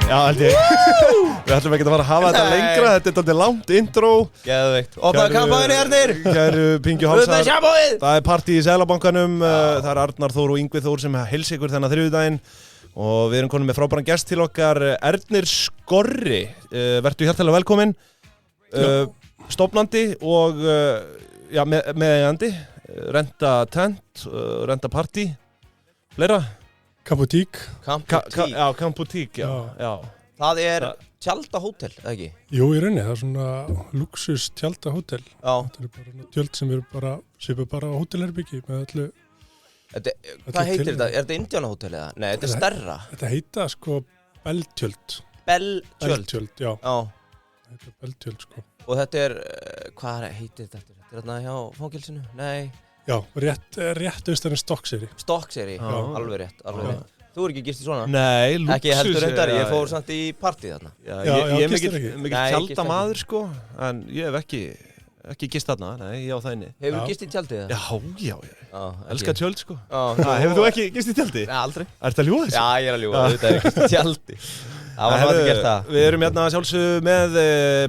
Já, held ég. Við ætlum ekki að fara að hafa þetta lengra, þetta er dálítið langt intro. Geðveikt. Opnaðu kampaðinu, Ernir! Kæru Pingju Hálsar. Þetta er sjábóið! Það er partí í Seðlabankanum, það er Arnar Þór og Yngvi Þór sem heilsa ykkur þennan þriðjudaginn. Og við erum konum með frábæran gest til okkar, Ernir Skorri. Vertu hjartalega velkominn. Stofnandi og meðeigandi. Renta tent, renta partí. Fleira? Kamputík. Já, Kamputík, já. Það er tjaldahótel, eða ekki? Jú, í rauninni, það er svona luxus tjaldahótel. Já. Þetta eru bara tjöld sem eru bara, svipur bara á hótelherbyggi með öllu. Hvað heitir þetta? Er þetta Indiánahótel eða? Nei, þetta er stærra. Þetta heita sko Belltjöld. Belltjöld? Já. Já. Þetta er Belltjöld sko. Og þetta er, hvað heitir þetta eftir? Þetta er þarna hjá fangelsinu? Nei. Já, rétt austan Stokkseyri. Stokkseyri, alveg rétt. Þú er ekki gist í svona? Nei, luxus. Ekki heldur reyndar, ég fór samt í partí þarna. Ég er mikill tjaldamaður sko, en ég hef ekki gist þarna, nei, ég á það inni. Hefur þú gist í tjaldið það? Já, elskar tjöld sko. Hefur þú ekki gist í tjaldi? Nei, aldrei. Ertu að ljúga þessu? Já, ég er að ljúga, þetta er gist í tjaldi. Það var náttúrulega gert það. Við erum hérna sjálfsögðu með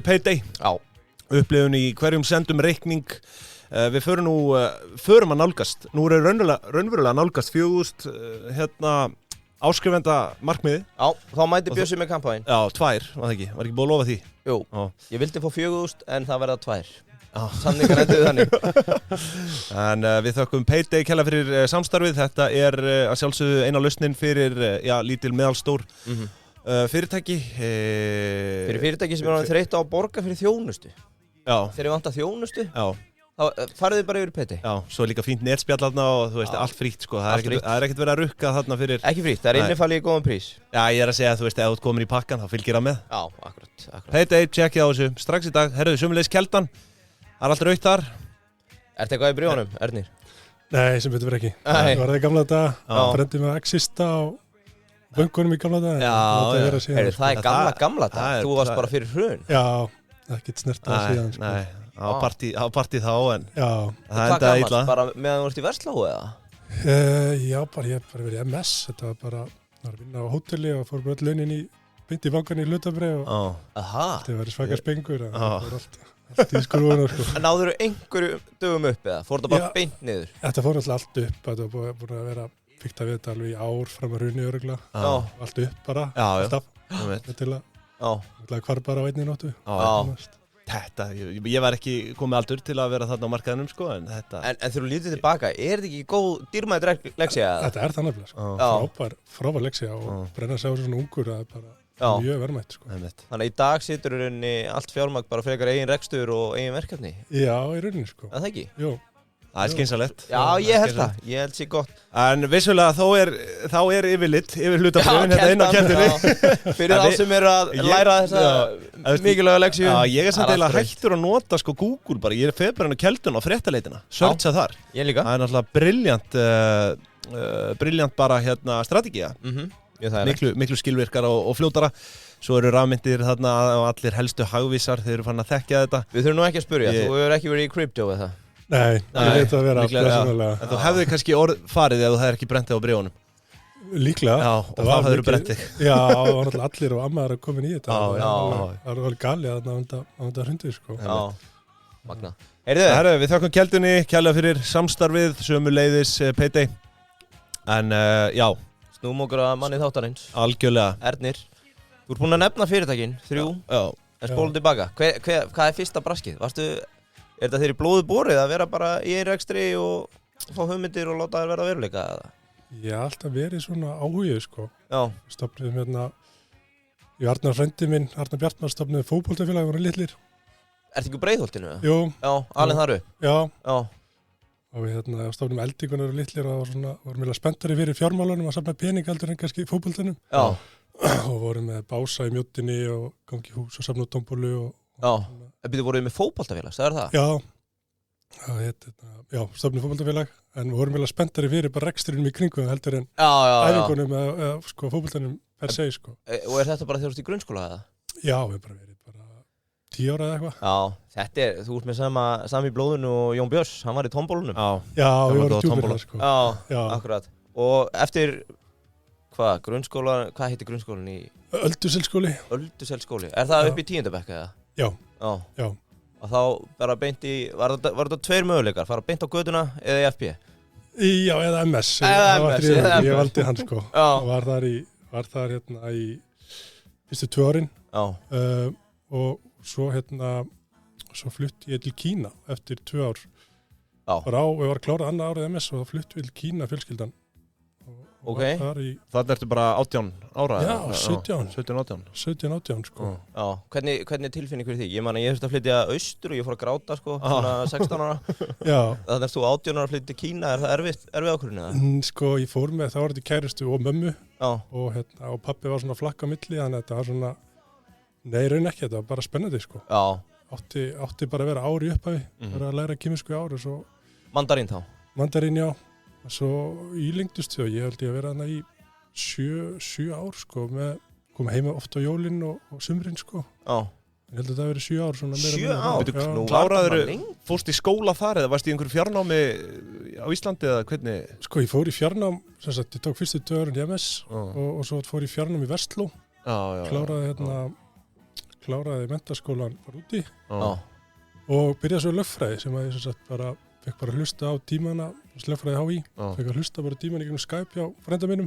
Payday. Já. Upplifun í hverjum sendum reikning. Við förum að nálgast. Nú er raunverulega nálgast 4.000 áskrifenda markmiði. Já, þá mæti Bjössi með kampæn. Já, 2, var það ekki? Var ekki búið að lofa því? Jú, ég vildi fá 4.000 en það verða 2. Samningar enduðu þannig. En við þökkum Payday kærlega fyrir samstarfið. Þetta er að sjálfsögðu eina lausnin fyrir lítil meðalstór fyrirtæki. Fyrir fyrirtæki sem er þreytt á að borga fyrir þjónustu. Já. Þegar ég vantar þjónustu. Já. Þá farið þið bara yfir Payday. Já, svo er líka fínt netspjall þarna og þú veist, allt frítt sko. Það er ekkert verið að rukka þarna fyrir. Ekki frítt, það er innifalið í góðum prís. Já, ég er að segja, þú veist, ef þú ert komin í pakkan, þá fylgir það með. Já, akkurat. Payday, checkið á þessu, strax í dag. Herruðu, sömuleiðis Keldan. Það er allt rautt þar. Ertu eitthvað í bríónum, Ernir? Nei, sem betur verið ekki. Það var það í gamla daga, brendið með Exista á bönkunum í gamla daga. Já, það er gamla daga. Þú varst bara fyrir hrun. Já, ekkert snertað síðan sko. Á partí þá en það endaði illa. Bara meðan þú ert í Versló eða? Já, ég hef bara verið í MS. Þetta var bara að vinna á hóteli og fór bara öll launin beint í bankan í hlutabréf og þetta var svaka spengur. Það var allt í skrúinu sko. Náðurðu einhverju dögum upp eða? Fór þetta bara beint niður? Þetta fór alltaf allt upp. Þetta var búin að vera fikta við þetta alveg í ár fram að hruni örugglega. Allt upp bara. Alltaf. Til að hvar bara á einni nóttu. Þetta, ég var ekki komið aldur til að vera þarna á markaðinum sko, en þetta... En þegar þú lítið tilbaka, er þetta ekki góð dýrmætt leksía? Þetta er það nefnilega sko, frábær leksía og brenna sig á svona ungur, það er bara mjög verðmætt sko. Þannig að í dag situr í rauninni allt fjármagn bara frekar eigin rekstur og eigin verkefni? Já, í rauninni sko. Það ekki? Jú. Það er skynsalegt. Já, ég held það. Ég held sér gott. En vissulega þá er yfir hlutafröðin þetta inn á kendunni. Fyrir þá sem eru að læra þessa mikilvæga leksíu. Já, ég er samt eiginlega hættur að nota sko Google bara. Ég fer bara inn á keldun á fréttaleitina. Searcha þar. Ég líka. Það er náttúrulega brilljant bara strategía. Miklu skilvirkara og fljótara. Svo eru rafmyndir þarna og allir helstu hagvísar. Þeir eru fann að þekkja þetta. Við þurfum nú ekki að spyrja. Þú hefur ekki verið í crypto eða það? Nei, ég veit að vera blessunarlega. En þú hefði kannski farið ef þú hefði ekki brent þig á bréfunum. Líklega. Já, og þá hefur þú brent þig. Já, það var náttúrulega allir og ammaðar að koma í þetta. Það var galið að það hrundið, sko. Já, magna. Herðu, við þökkum Keldunni, kærlega fyrir samstarfið, sömuleiðis Payday. En, já. Snúum okkur að manni þáttarins. Algjörlega. Ernir, þú ert búin að nefna fyrirtækin, 3. Já. En spólum tilbaka. Hvað er fyrsta braskið? Er þetta þeirri blóðu borið að vera bara í rekstri og fá hugmyndir og láta þær verða veruleika? Já, alltaf verið svona áhugið sko. Já. Stofnuðum Arnar frændi minn, Arnar Bjartmar, stofnuðum fótboltafélag, voru litlir. Ertu ekki Breiðholtinu? Jú. Já, alveg þar upp? Já. Já. Og við stofnuðum Eldingunar og litlir og vorum meðal spenntari fyrir fjármálunum að safna pening heldur en kannski fótboltanum. Já. Og vorum með bása í mjóttinni og gangi í hús og safna tombólu og... Já. Við voruð með fótboltafélag, sagður það? Já, stofnum fótboltafélag, en við vorum vel að spenntari fyrir bara reksturinnum í kringu heldur en æfingunum eða sko, fótboltanum per se sko. Og er þetta bara þegar þú ert í grunnskóla eða? Já, við bara verið 10 ára eða eitthvað. Já, þú ert með sami blóðinu og Jón Björns, hann var í tombólunum. Já, við vorum djúpir það sko. Já, akkurat. Og eftir Hvað heitir grunnskólan í Ölduselsskóli. Ölduselsskóli? Er það upp í 10. bekk eða? Já. Og þá bara beint í, var þetta 2 möguleikar, fara beint á göduna eða í FP? Já, eða MS. Ég valdi hann sko. Og var þar hérna í fyrstu 2 árin. Og svo flutti ég til Kína eftir 2 ár. Ég var að klára annað árið MS og þá flutti við til Kína fjölskyldan. Það ertu bara 18 ára? Já, 17-18 sko. Já, hvernig tilfinning fyrir því? Ég man að ég þurfti að flytja austur og ég fór að gráta sko, svona 16 ára. Já. Þannig að þú 18 ára að flytja til Kína, er það erfið ákvörðun eða? Sko, ég fór með, það var þetta kærustu og mömmu. Já. Og pabbi var svona flakk á milli, þannig að þetta var svona, nei, raun ekki, þetta var bara spennandi sko. Já. Átti bara að vera ár í upphafi, bara að læra kýmisku ár og svo. Mandarín þá? Mandarín, já. Og svo ílengdust þau, ég held ég að vera þarna í 7 ár sko, kom heima oft á jólinn og sumrin sko. Já. Ég held að það verið 7 ár svona. 7 ár? Nú kláraður, fórst í skóla þar eða varst í einhverju fjarnámi á Íslandi eða hvernig? Sko ég fór í fjarnám, sem sagt ég tók fyrstu 2 árin í MS og svo fór ég fjarnám í Vestló. Kláraði menntaskólan bara úti. Og byrjaði svo lögfræði sem að ég sem sagt bara fekk bara að hlusta á tímana, lögfræði HÍ, fekk að hlusta bara tímana í gegnum Skype hjá frænda mínum.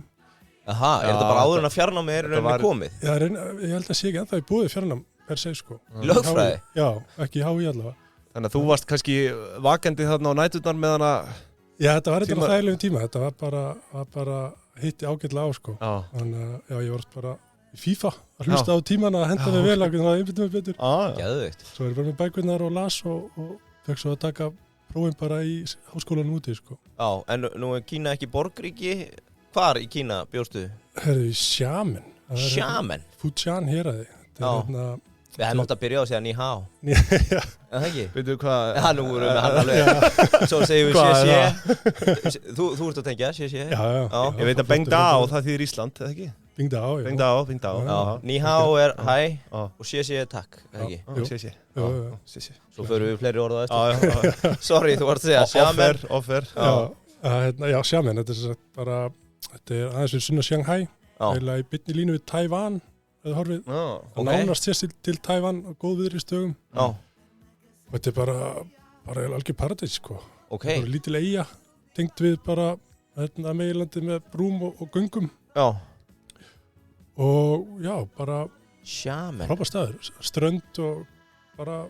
Aha, þetta bara áður en að fjarnámi er rauninni komið? Já, ég held að sé ekki ennþá í búið fjarnám per se sko. Lögfræði? Já, ekki í HÍ allavega. Þannig að þú varst kannski vakandi þarna á næturnar með hana... Já, þetta var eitthvað þægilegum tíma, þetta var bara hitti ágætlega á sko. Þannig að já, ég var bara í FIFA að hlusta á tímana að henda mig vel að einbytta mig betur. Geðveikt. Svo ég bara með bækurnar og las og fekk svo að taka prófin bara í háskólanum úti sko. Já, en nú er Kína ekki borgríki. Hvar í Kína bjóstu? Herðu, í Xiamen. Xiamen? Fujian héraði. Við hefum átt að byrja á að segja Ni Hao. Já. Er það ekki? Veitu hvað? Já, nú erum við hann alveg. Svo segjum við xie. Þú ert að tengja, xie. Já. Ég veit að Beng Dao, það þýðir Ísland, eða ekki? Beng Dao, já. Beng Dao. Ni Hao er hæ og xie takk, eða ekki? Xie. Svo förum við fleiri orða eftir. Sorry, þú varst að segja Xiamen. Offer. Já, Xiamen, þetta er aðeins við sunna Shanghai, eða í beinni línu við Taiwan, eða horfið, nánast sérst til Taiwan og góð viðri stöðum. Og þetta er bara algjör paradís, sko. Okay. Bara lítil eyja, tengt við bara meginlandi með brúm og göngum. Já. Og já, bara frábær staður, strönd og bara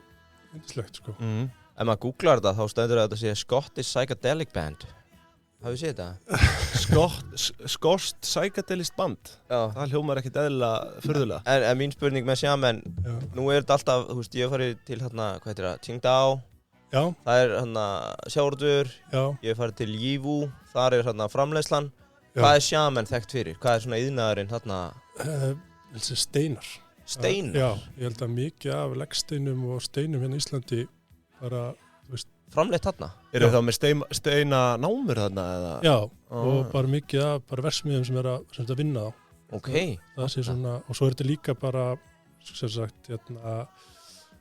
yndislegt, sko. Ef maður googlar þetta, þá stendur þetta að sé Scottish Psychedelic Band. Hafið séð þetta? Skoskt psychedelist band? Já. Það hljómar ekkert eðlilega furðulega. En mín spurning með Xiamen, nú er þetta alltaf, þú veist, ég hef farið til hérna, hvað heitir það, Qingdao. Já. Það er hérna sjávarútvegur. Já. Ég hef farið til Yiwu, þar er hérna framleiðslan. Já. Hvað er Xiamen þekkt fyrir? Hvað er svona iðnaðurinn hérna? Steinar. Steinar? Já, ég held að mikið af leggsteinum og steinum hérna í Íslandi bara, þú veist, framleitt þarna? Eru þá með steina námur þarna eða? Já, og bara mikið af bara versmiðum sem er að vinna á. Ok. Það sé svona, og svo er þetta líka bara, sem sagt,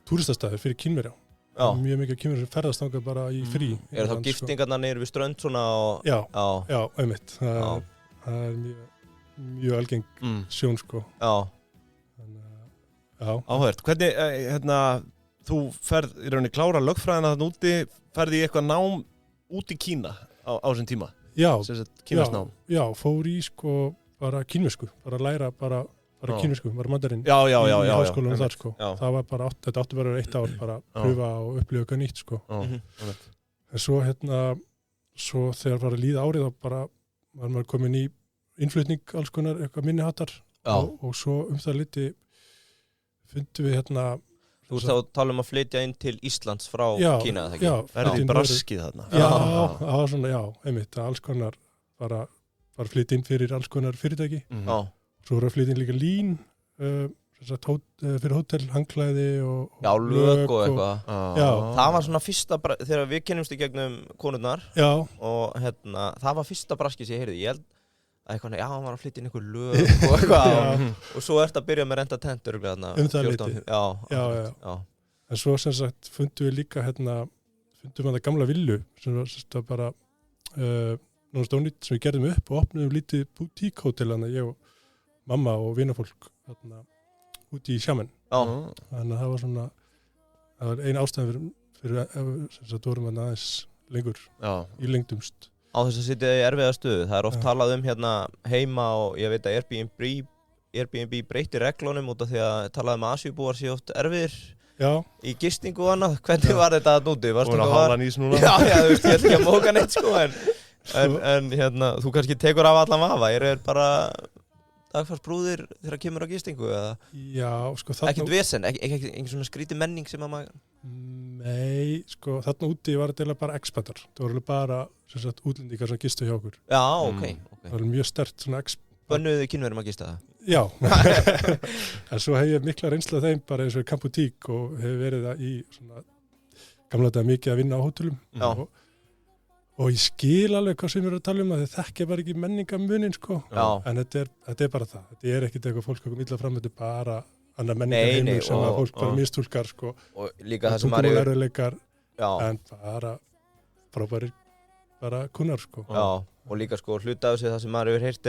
túristastæður fyrir Kínverja. Já. Mjög mikið Kínverja sem ferðast þangað bara í frí. Eru þá giftingarna niður við strönd svona og... Já, einmitt. Það er mjög algeng sjón, sko. Já. Áhört. Hvernig, þú ferð í rauninni klára lögfræðina þarna úti, ferði í eitthvað nám út í Kína á þessum tíma? Já, kínversnám. Já, fór í sko bara kínversku, bara læra bara kínversku, bara mandarinn í háskólanum þar sko. Það var bara, þetta átti bara 1 ár bara að pröfa og upplifa eitthvað nýtt sko. En svo svo þegar var að líða árið þá bara var maður komin í innflutning alls konar eitthvað minnihattar og svo það liti fundum við Þú veist þá að tala að flytja inn til Íslands frá Kína, eða ekki? Já, verði braskið þarna. Já, einmitt, alls konar bara flytja inn fyrir alls konar fyrirtæki. Svo voru að flytja inn líka lín, fyrir hótel, hangklæði og lög og eitthvað. Það var svona fyrsta, þegar við kennumst í gegnum konurnar og það var fyrsta braskið sem ég heyrði. Ég held að eitthvað, hann var að flytja inn einhver lög og eitthvað og svo ertu að byrja með renta tentur það liti. Já. En svo sem sagt fundum við líka fundum við það gamla villu sem var bara nánast ónýtt sem við gerðum upp og opnum lítið boutique-hótel ég og mamma og vinafólk úti í Sjamen. Þannig að það var eina ástæðan fyrir sem sagt vorum við aðeins lengur í lengdumst. Á þess að sitja í erfiða stöðu. Það oft talað heima og ég veit að Airbnb breyti reglunum út af því að talaði Asíubúar sé oft erfiðir í gistingu og annað. Hvernig var þetta að núti? Þú var að hafa nýs núna? Já, þú veist, ég ætla ekki að móka neitt sko, en þú kannski tekur af allan vafa. Eru bara dagfarsbrúðir þegar kemur á gistingu eða? Já, sko þarna... Ekkert vesen, ekki svona skrítið menning sem að maður... Nei, sko þarna úti var þetta bara expatar. Það voru bara útlendingar sem gistu hjá okkur. Já, ok. Það var mjög sterkt svona Bönnuðu Kínverjum að gista það? Já, en svo hef ég mikla reynsla þeim bara eins og í Camp Boutique og hef verið það í svona gamla þetta mikið að vinna á hótelum og ég skil alveg hvað sem eru að tala að þið þekkja bara ekki menningamunin sko, en þetta er bara það, þetta er ekkit eitthvað fólk komið illa fram, þetta er bara annar menningarheimur sem að fólk bara mistúlkar sko, og líka það sem maður erfiðleikar en bara frábærir bara kunnar sko. Já, og líka sko hluta af þessu það sem maður hefur heyrt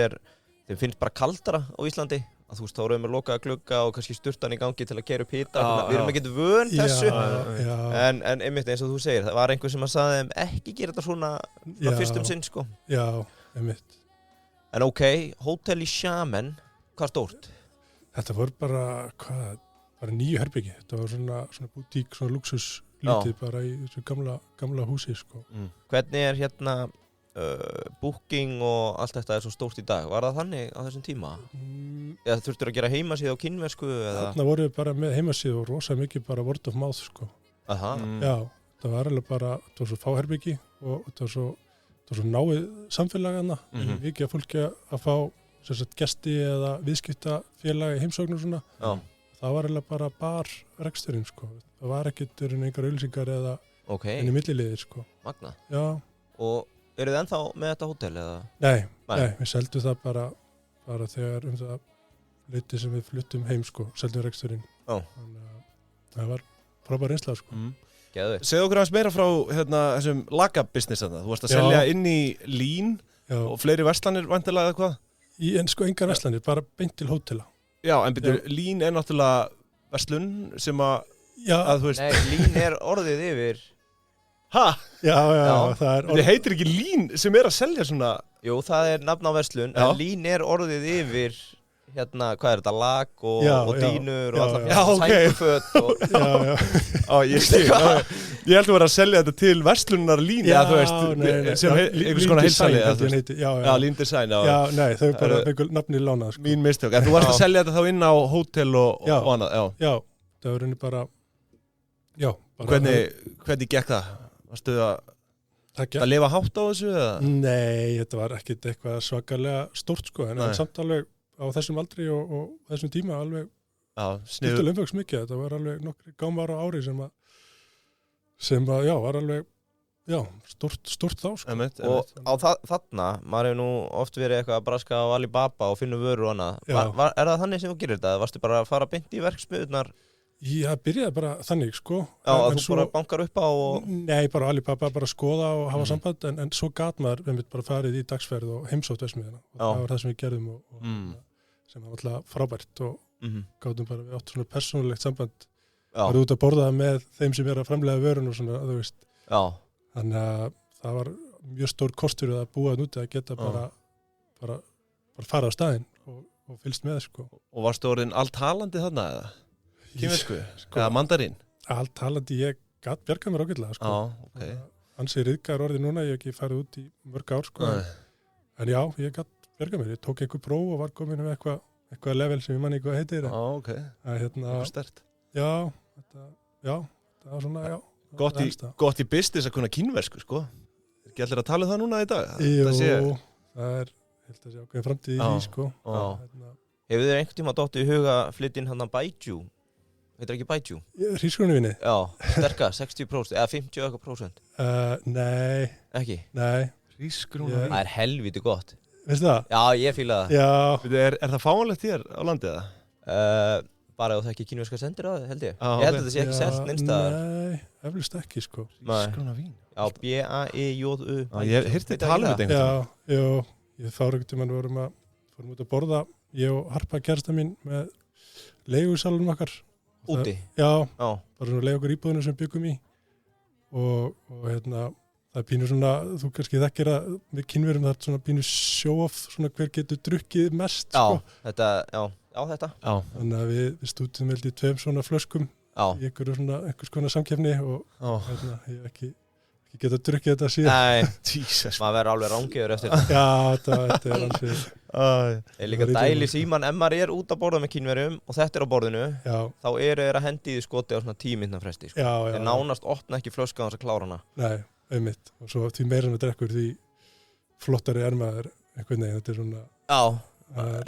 þeim finnst bara kaldara á Íslandi að þú veist, þá erum við lokaða glugga og kannski sturtan í gangi til að keyra upp hita við erum ekkert vön þessu en einmitt eins og þú segir, það var einhver sem að sagði þeim ekki gera þetta svona frá fyrstum sinn sko. Já, einmitt. En ok, hótel í Sjamen, hvað stórt? Þetta voru bara 9 herbyggi, þetta var svona boutík, svona luxus lítið bara í þessu gamla húsi sko. Hvernig booking og allt þetta svo stórt í dag, var það þannig á þessum tíma? Eða þurftur að gera heimasíðu á kínversku? Þarna voru við bara með heimasíðu og rosa mikið bara word of mouth sko. Já, það var alveg bara, það var svo fáherbyggi og það var svo náið samfélagana, mikið að fólki að fá sagt, gesti eða viðskiptafélagi heimsóknur svona. Það var alveg bara reksturinn sko. Það var ekkert einhver auglýsingar eða inn í milliliðir sko. Magna. Já. Og eru þið ennþá með þetta hótel eða? Nei, við seldum það bara þegar það leiti sem við fluttum heim sko, seldum reksturinn. Þannig að það var frábær reynsla sko. Segðu okkur aðeins meira frá þessum lagabusiness þarna. Þú varst að selja inn í Lín og fleiri verslanir væntanlega eða hvað? En sko engar verslanir, bara beint til hótela. Já, en Lín náttúrulega verslun sem að þú veist... Nei, Lín orðið yfir... Ha? Já, það er... Þetta heitir ekki Lín sem að selja svona... Jú, það nafn á verslun, en Lín orðið yfir, hvað er þetta, lag og dýnur og alltaf sænguföt og... Ég held að vera að selja þetta til verslunar Lín, þú veist, sem einhvers konar heilsali. Já, Lín Design. Já, nei, þau bara einhver nafni lánað. Mín mistök, en þú varst að selja þetta þá inn á hótel og annað, Já, það var henni bara... Hvernig gekk það? Varstu að lifa hátt á þessu? Eða? Nei, þetta var ekkert eitthvað svakalega stórt sko, en samt alveg á þessum aldri og þessum tíma alveg skipti umfjöks mikið. Þetta var alveg nokkri gámar á ári sem var alveg stórt þá sko. Og á þarna, maður hefur nú oft verið eitthvað að braska á Alibaba og finna vöru og annað. Það þannig sem þú gerir þetta? Varstu bara að fara beint í verksmiðurnar? Já, byrjaði bara þannig sko. Já, að þú bara bankar upp á og... Nei, bara Alibaba, bara skoða og hafa samband, en svo gat maður bara farið í dagsferð og heimsótt versmiðina og það var það sem við gerðum og sem var alltaf frábært og gátum bara við átt svona persónulegt samband bara út að borða með þeim sem að framleiða vörun og svona, þú veist. Já. Þannig að það var mjög stór kostur að búa úti að geta bara fara á staðinn og fylgst með sko. Og varstu orðin alltalandi þarna eða? Kínversku, eða mandarín? Allt talandi, ég gat bjargað mér ágætlega sko. Ansi ryðgar orðið núna, ég hef ekki farið út í mörg ár sko. En já, ég gat bjargað mér, ég tók einhver próf og var komin með eitthvað level sem ég manni hvað heitir. Eitthvað stert. Já, það var svona, Gott í business að kunna kínversku sko. Er ekki allir að tala um það núna í dag? Jú, það er, held að sé ákveðin framtíð í því sko. Hefur þér einhvern tíma dótt í huga flytinn hann að Baijiu? Heitir ekki Baijiu? Hrísgrjónavinni? Já, sterka, 60% eða 50%. Nei. Ekki? Nei. Hrísgrjónavinni? Það helviti gott. Veistu það? Já, ég fíla það. Já. Er það fáanlegt hér á landið það? Bara ef það ekki kínverska sendir á það, held ég. Ég held að þetta sé ekki selt neinstaðar. Nei, eflust ekki sko. Hrísgrjónavín. Já, B-A-I-J-U. Ég hirti tala um þetta einhvern veginn. Já, ég fára einhvern veginn fórum út að borða, ég og Harpa kærasta mín með leigusalunum okkar. Úti? Já, bara svona leigu okkur íbúðinu sem byggum í og það er pínu svona, þú kannski þekkir að við kynverum það er svona pínu show-off, svona hver getur drukkið mest, sko. Þetta. Já. Þannig að við stútum vel í 2 svona flöskum í einhvers konar samkeppni og ég ekki geta drukkið þetta síðan. Nei, Jesus. Maður verður alveg rángiður eftir þetta. Já, þetta er alveg. Ég líka dæli síman, ef maður er út að borða með kynverjum og þetta er á borðinu, þá eru þeir að hendi í skoti á svona 10 mínútna fresti, sko. Þeir nánast opna ekki flösku á þess að klára hana. Nei. Einmitt, og svo því meira með drekkur því flottari er maður einhvern veginn, þetta er svona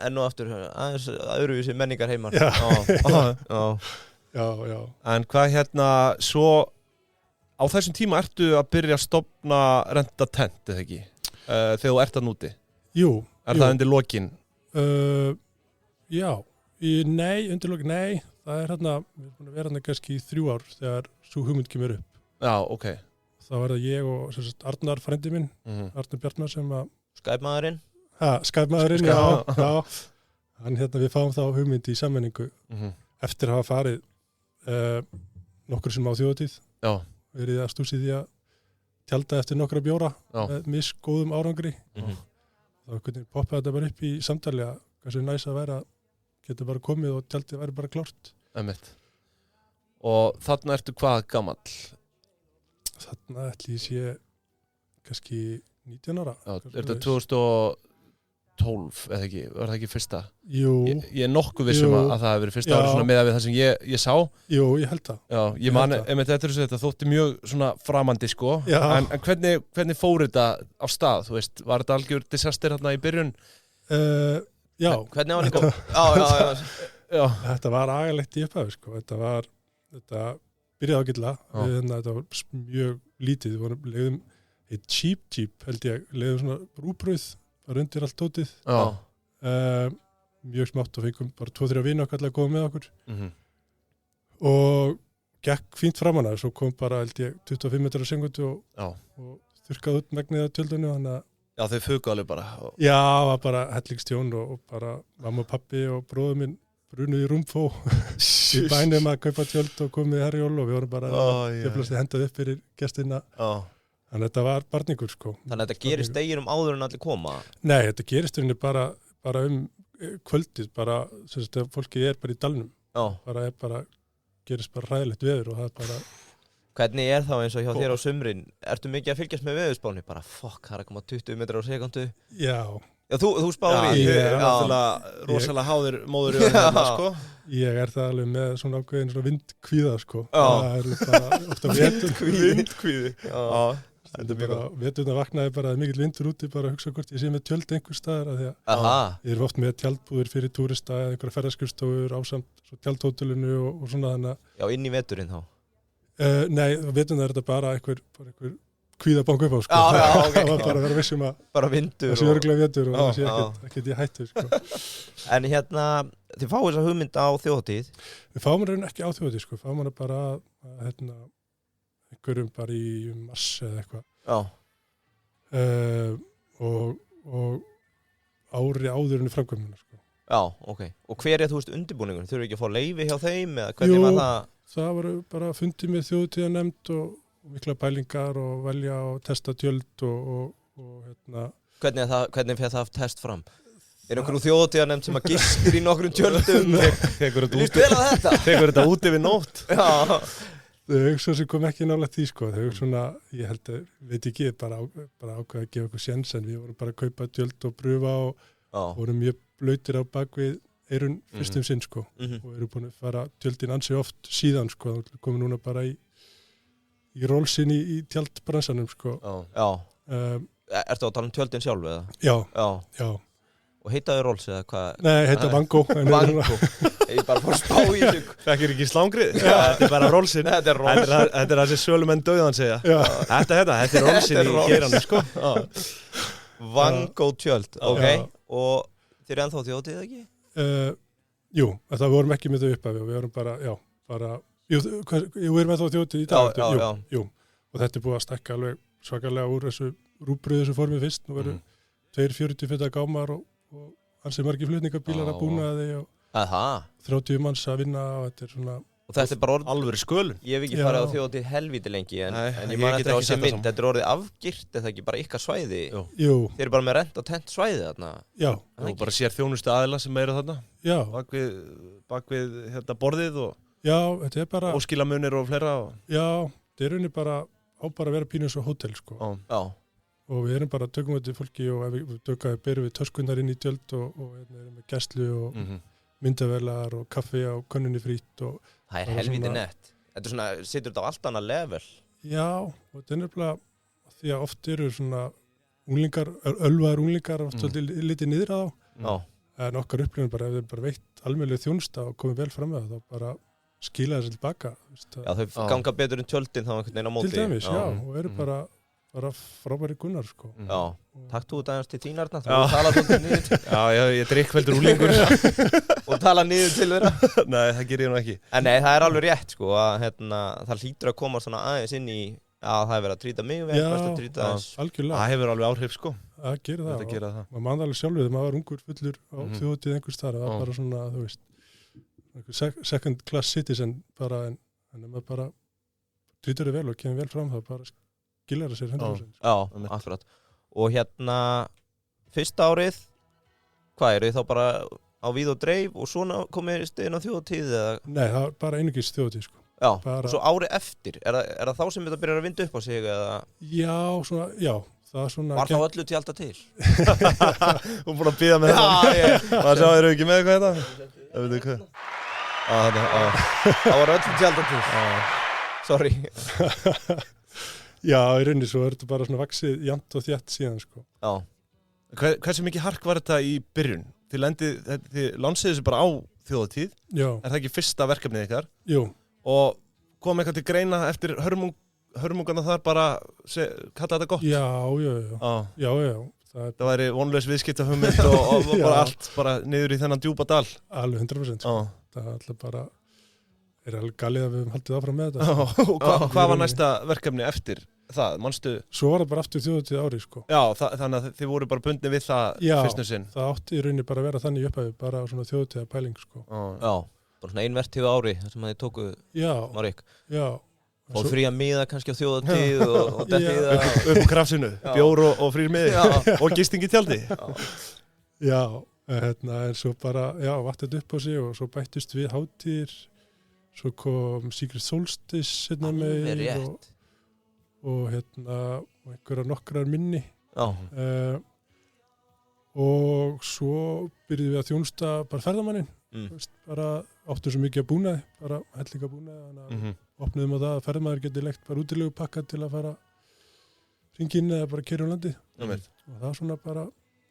enn og aftur, aðeins öðruvísi menningar heimar Já. En hvað svo á þessum tíma ertu að byrja að stofna Renta Tent, eða ekki? Þegar þú ert að núti? Jú. Það undir lokin? Já, undir lokin, nei, það er við erum búin að vera kannski í 3 ár þegar svo hugmynd kemur upp. Já, ok. Það var það ég og Arnar frændi minn, Arnar Bjartmar sem að... Skype-maðurinn? Skype-maðurinn, já. Hann við fáum þá hugmyndi í sammenningu eftir að hafa farið nokkur sem á þjóðatíð. Já. Verið að stúsi því að tjalda eftir nokkra bjóra með misgóðum árangri. Þá poppaði þetta bara upp í samtali að kannski næs að vera, geta bara komið og tjaldið væri bara klárt. Einmitt. Og þarna ertu hvað gamall? Þarna ætli ég sé kannski 19 ára. Já, er þetta 2012 eða ekki? Var það ekki fyrsta? Jú. Ég er nokkuð vissum að það hefur verið fyrsta ári svona meðað við það sem ég sá. Jú, ég held það. Já, ég man, þetta þótti mjög svona framandi, sko. Já. En hvernig fór þetta á stað, þú veist? Var þetta algjör disaster hérna í byrjun? Já. Hvernig var þetta? Já. Þetta var agalegt í upphafi, sko. Þetta byrjaði ágætlega, þetta var mjög lítið, við leiðum eitt cheap held ég, leiðum svona rúbrauð, bara undir allt tótið, mjög smátt og fengum bara 2-3 vini okkar að koma með okkur og gekk fínt framan að, svo kom bara held ég 25 metrar á sekundu og þurrkaði út megnið af tjöldunni, þannig að Já, þau fugu alveg bara. Já, það var bara hellingstjón og bara mamma og pappi og bróður minn brunuði í rúmfó í bænum að kaupa tjöld og komið í Herjól og við vorum bara hendað upp fyrir gestina. Þannig að þetta var barningur, sko. Þannig að þetta gerist deginum áður en allir koma? Nei, þetta gerist bara kvöldið, bara fólki er bara í dalnum. Gerist bara hræðilegt veður og það bara... Hvernig er þá eins og hjá þér á sumrin? Ertu mikið að fylgjast með veðurspáni? Bara það er að koma 20 metrar á sekundu. Já. Já, þú spáir í. Ég er náttúrulega rosalega háður móður í öðrum, sko. Ég er það alveg með svona ákveðin svona vindkvíða, sko. Það er bara ofta vindkvíði. Já. Veturna vaknaði bara að mikill vindur úti, bara að hugsa hvort ég sé með tjöld einhver staðar að því að ég er oft með tjaldbúðir fyrir túrista eða einhverja ferðaskrifstofur ásamt tjaldhótelinu og svona þannig að... Já, inn í veturinn þá? Nei, veturna er þetta bara einhver kvíðabank upp á, sko. Okay. Það var bara að vera vissum að bara vindur það sé örglega vetur og það sé ekkert í hættu, sko. En þið fáið þessa hugmynd á þjóðhátíð? Við fáum hérna ekki á þjóðhátíð, sko. Fáum hérna bara einhverjum bara í mars eða eitthvað. Já. Og ári áður en í framkvæmuna, sko. Já, ok. Og hver er, undirbúningur? Þurfum ekki að fá leyfi hjá þeim eða hvernig var það? Jú, það voru bara fundið með þjóðhátíðarnefnd og mikla pælingar og velja og testa tjöld og Hvernig fer það test fram? Er einhverju þjóðhátíðarnefnd sem að gistir í nokkrum tjöldum? Tekur þetta út yfir nótt? Já. Þau hugsa sem kom ekki nálega því, sko. Þau hugsa svona, ég held að, veit ekki, bara ákveða að gefa okkur séns, en við vorum bara að kaupa tjöld og pröfa og vorum mjög blautir á bakvið eirun fyrstum sinn, sko. Og erum búin að fara tjöldin ansi oft síðan, sko. Það komum núna bara í rólsinn í tjaldbransanum, sko. Já. Ertu að tala um tjöldin sjálf, eða? Já. Og heitaði Rolls, eða hvað? Nei, heita Vango. Vango. Ég bara fór að spá í þessu. Þekkir ekki slangrið? Þetta er bara Rollsinn. Þetta er Rolls. Þetta er það sem sölumenn dauðan segja. Þetta er Rollsinn í geranum, sko. Vango tjöld, ok. Og þið eru ennþá þjóðhátíð, ekki? Jú, það vorum ekki með þau upphafi og við vorum bara, Jú, við erum ennþá þjóðhátíð í dag. Já. Jú, og þetta búið að stækka alveg svakalega úr þessu rúbröðu þessu formi fyrst, nú verður 240 feta gámar og ansi margir flutningabílar að búnaði og 30 manns að vinna og þetta svona. Og þetta bara alvöru skölun. Ég hef ekki farið á þjóðhátíð helvíti lengi en ég man eftir á þessi mynd, þetta orðið afgirt, er það ekki bara ykkar svæði? Jú. Þeir eru bara með rent og tent svæði þarna? Já. Og bara sér þjónustu aðila sem eru þarna? Já. Bak við borðið og... Já, þetta er bara... Óskilamunir og fleira og... Já, þetta er unni bara að vera pínu svo hótel, sko. Já. Og við erum bara tökum þetta fólki og ef við berum við töskunnar inn í tjöld og erum með gæslu og myndavélar og kaffi á könnunni frýtt og... Það er helviti nett. Þetta er svona, situr þetta á allt annað level. Já, og þetta er nefnilega því að oft eru svona unglingar, ölvaðar unglingar oft litið niður á þá. En okkar upplifun bara, ef þeir bara veitt almennlega þjónusta og komið vel fram með það, þá bara skila þessi tilbaka. Já, þau ganga betur en tjöldin þá einhvern veginn á móti. Til dæmis, já, og eru bara frábæri gunnar, sko. Já, takk þú þetta aðeins til þín, Arna, þú tala svolítið niður. Já, ég er drikkveldur úlingur. Og tala niður til þeirra. Nei, það gerir ég nú ekki. En nei, það er alveg rétt, sko, að það hlýtur að koma svona aðeins inn í að það er verið að trýta mig vel, best að trýta þess. Já, algjörlega. Það hefur alveg áhrif, sko. Það gerir það. Þetta gerir það. Maður mann alveg sjálfur þegar maður var ungur fullur á þjóðhátíð einhvers staðar, það var bara svona, þú veist, second class citizen bara, en maður bara trýtur þau vel og kemur vel fram, það bara skilar það sér 100%. Já, akkurat. Og fyrsta árið, hvað eru þið þá bara á víð og dreif og svona komið inn á þjóðhátíð eða? Nei, það var bara einungis þjóðhátíð, sko. Já, og svo árið eftir, er það þá sem þetta byrjar að vinda upp á sig eða? Já, svona, já. Var þá öllu tjálta til? Hún búin að bíða með það. Það sjá, eru ekki með eitthvað þetta? Það veit ekki hvað. Það var öllu tjálta til. Sorry. Já, í rauninni svo er þetta bara svona vaxið jafnt og þétt síðan, sko. Já. Hversu mikið hark var þetta í byrjun? Þið lansiðu þessu bara á þjóðhátíð. Já. Er það ekki fyrsta verkefnið ykkar? Jú. Og kom eitthvað til greina eftir hörmungana þar bara kalla þetta gott? Já. Það væri vonlaus viðskiptahugmynd og bara allt bara niður í þennan djúpa dal? Alveg 100%. Það er alltaf bara, er alveg galið að við höfum haldið áfram með þetta. Og hvað var næsta verkefni eftir það, manstu? Svo var það bara aftur þjóðhátíð ári, sko. Já, þannig að þið voru bara bundni við það fyrstnum sinn? Já, það átti í rauninni bara að vera þannig upphæfi, bara svona þjóðhátíða pæling, sko. Já, bara svona einvertíð ári, þar sem þið tóku Marík. Já. Og frí að miða kannski á þjóðhátíð og dettið upp á krafsinu, bjór og frýr miði og gisting í tjaldi. Já, en svo bara, vatt þetta upp á sig og svo bættist við hátíðir, svo kom Secret Solstice og einhverja nokkrar minni. Og svo byrjuðum við að þjónusta bara ferðamanninn, bara áttu svo mikið að búnaði, bara hellinga búnaði, þannig að opnuðum á það að ferðamaður geti legt bara útilegu pakka til að fara hringinn eða bara keyra um landið. Og það svona bara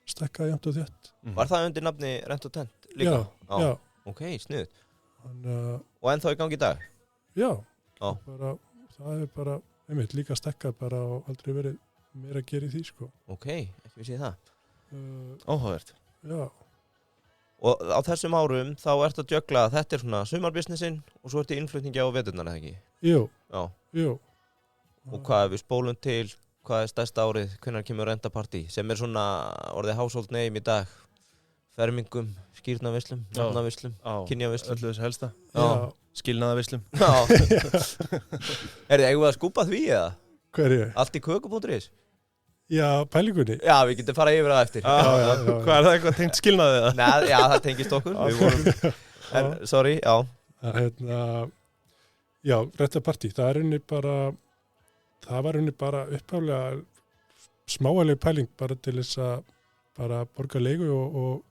stekkaði jafnt og þétt. Var það undir nafni Rent og Tent líka? Já. Ok, sniðut. Og ennþá í gangi í dag? Já. Það er bara, líka stekkað bara og aldrei verið meira að gera í því, sko. Ok, ekki við séð það. Áhugavert. Já. Og á þessum árum þá ertu að jögla að þetta er svona sumarbusinessin og svo ertu innflutningi á veturnar, eða ekki? Jú. Og hvað við spólum til, hvað er stærsta árið, hvenær kemur rentapartí, sem er svona orðið household name í dag, fermingum, skírnavislum, nafnavislum, kynjavislum. Öllu þessu helsta. Skilnaðavislum. Er þið eigum að skúpa því eða? Hverju? Allt í köku.is? Já, pælingunni. Já, við getum farað yfir það eftir. Já. Hvað er það eitthvað tengt skilnaðið það? Nei, já, það tengist okkur. Við vorum, sorry, já. Já, rentapartí, það var unni bara upphaflega smáaleg pæling bara til þess að bara borga leigu og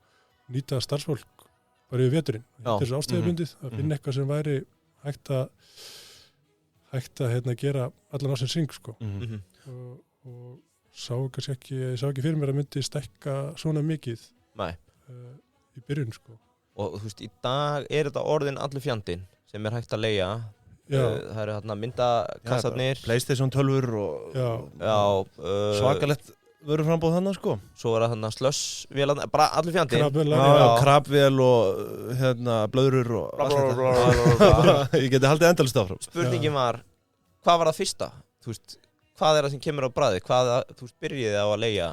nýta starfsfólk bara yfir veturinn. Þetta er svo ástæðubundið að finna eitthvað sem væri hægt að gera allan ásins hring, sko. Og ég sá ekki fyrir mér að myndi stekka svona mikið í byrjun, sko. Og þú veist, í dag er þetta orðin allur fjandinn sem er hægt að leigja. Það eru þarna myndakassarnir, PlayStation 12 og svakalegt vöruframbóð þarna, sko. Svo er það þarna slössvélarna, bara allur fjandinn. Krabvél og blöðrur og allt þetta. Ég geti haldið endalist áfram. Spurningin var, hvað var það fyrsta? þú veist, hvað það sem kemur á bragði? Hvað, þú veist, byrjiði á að leigja?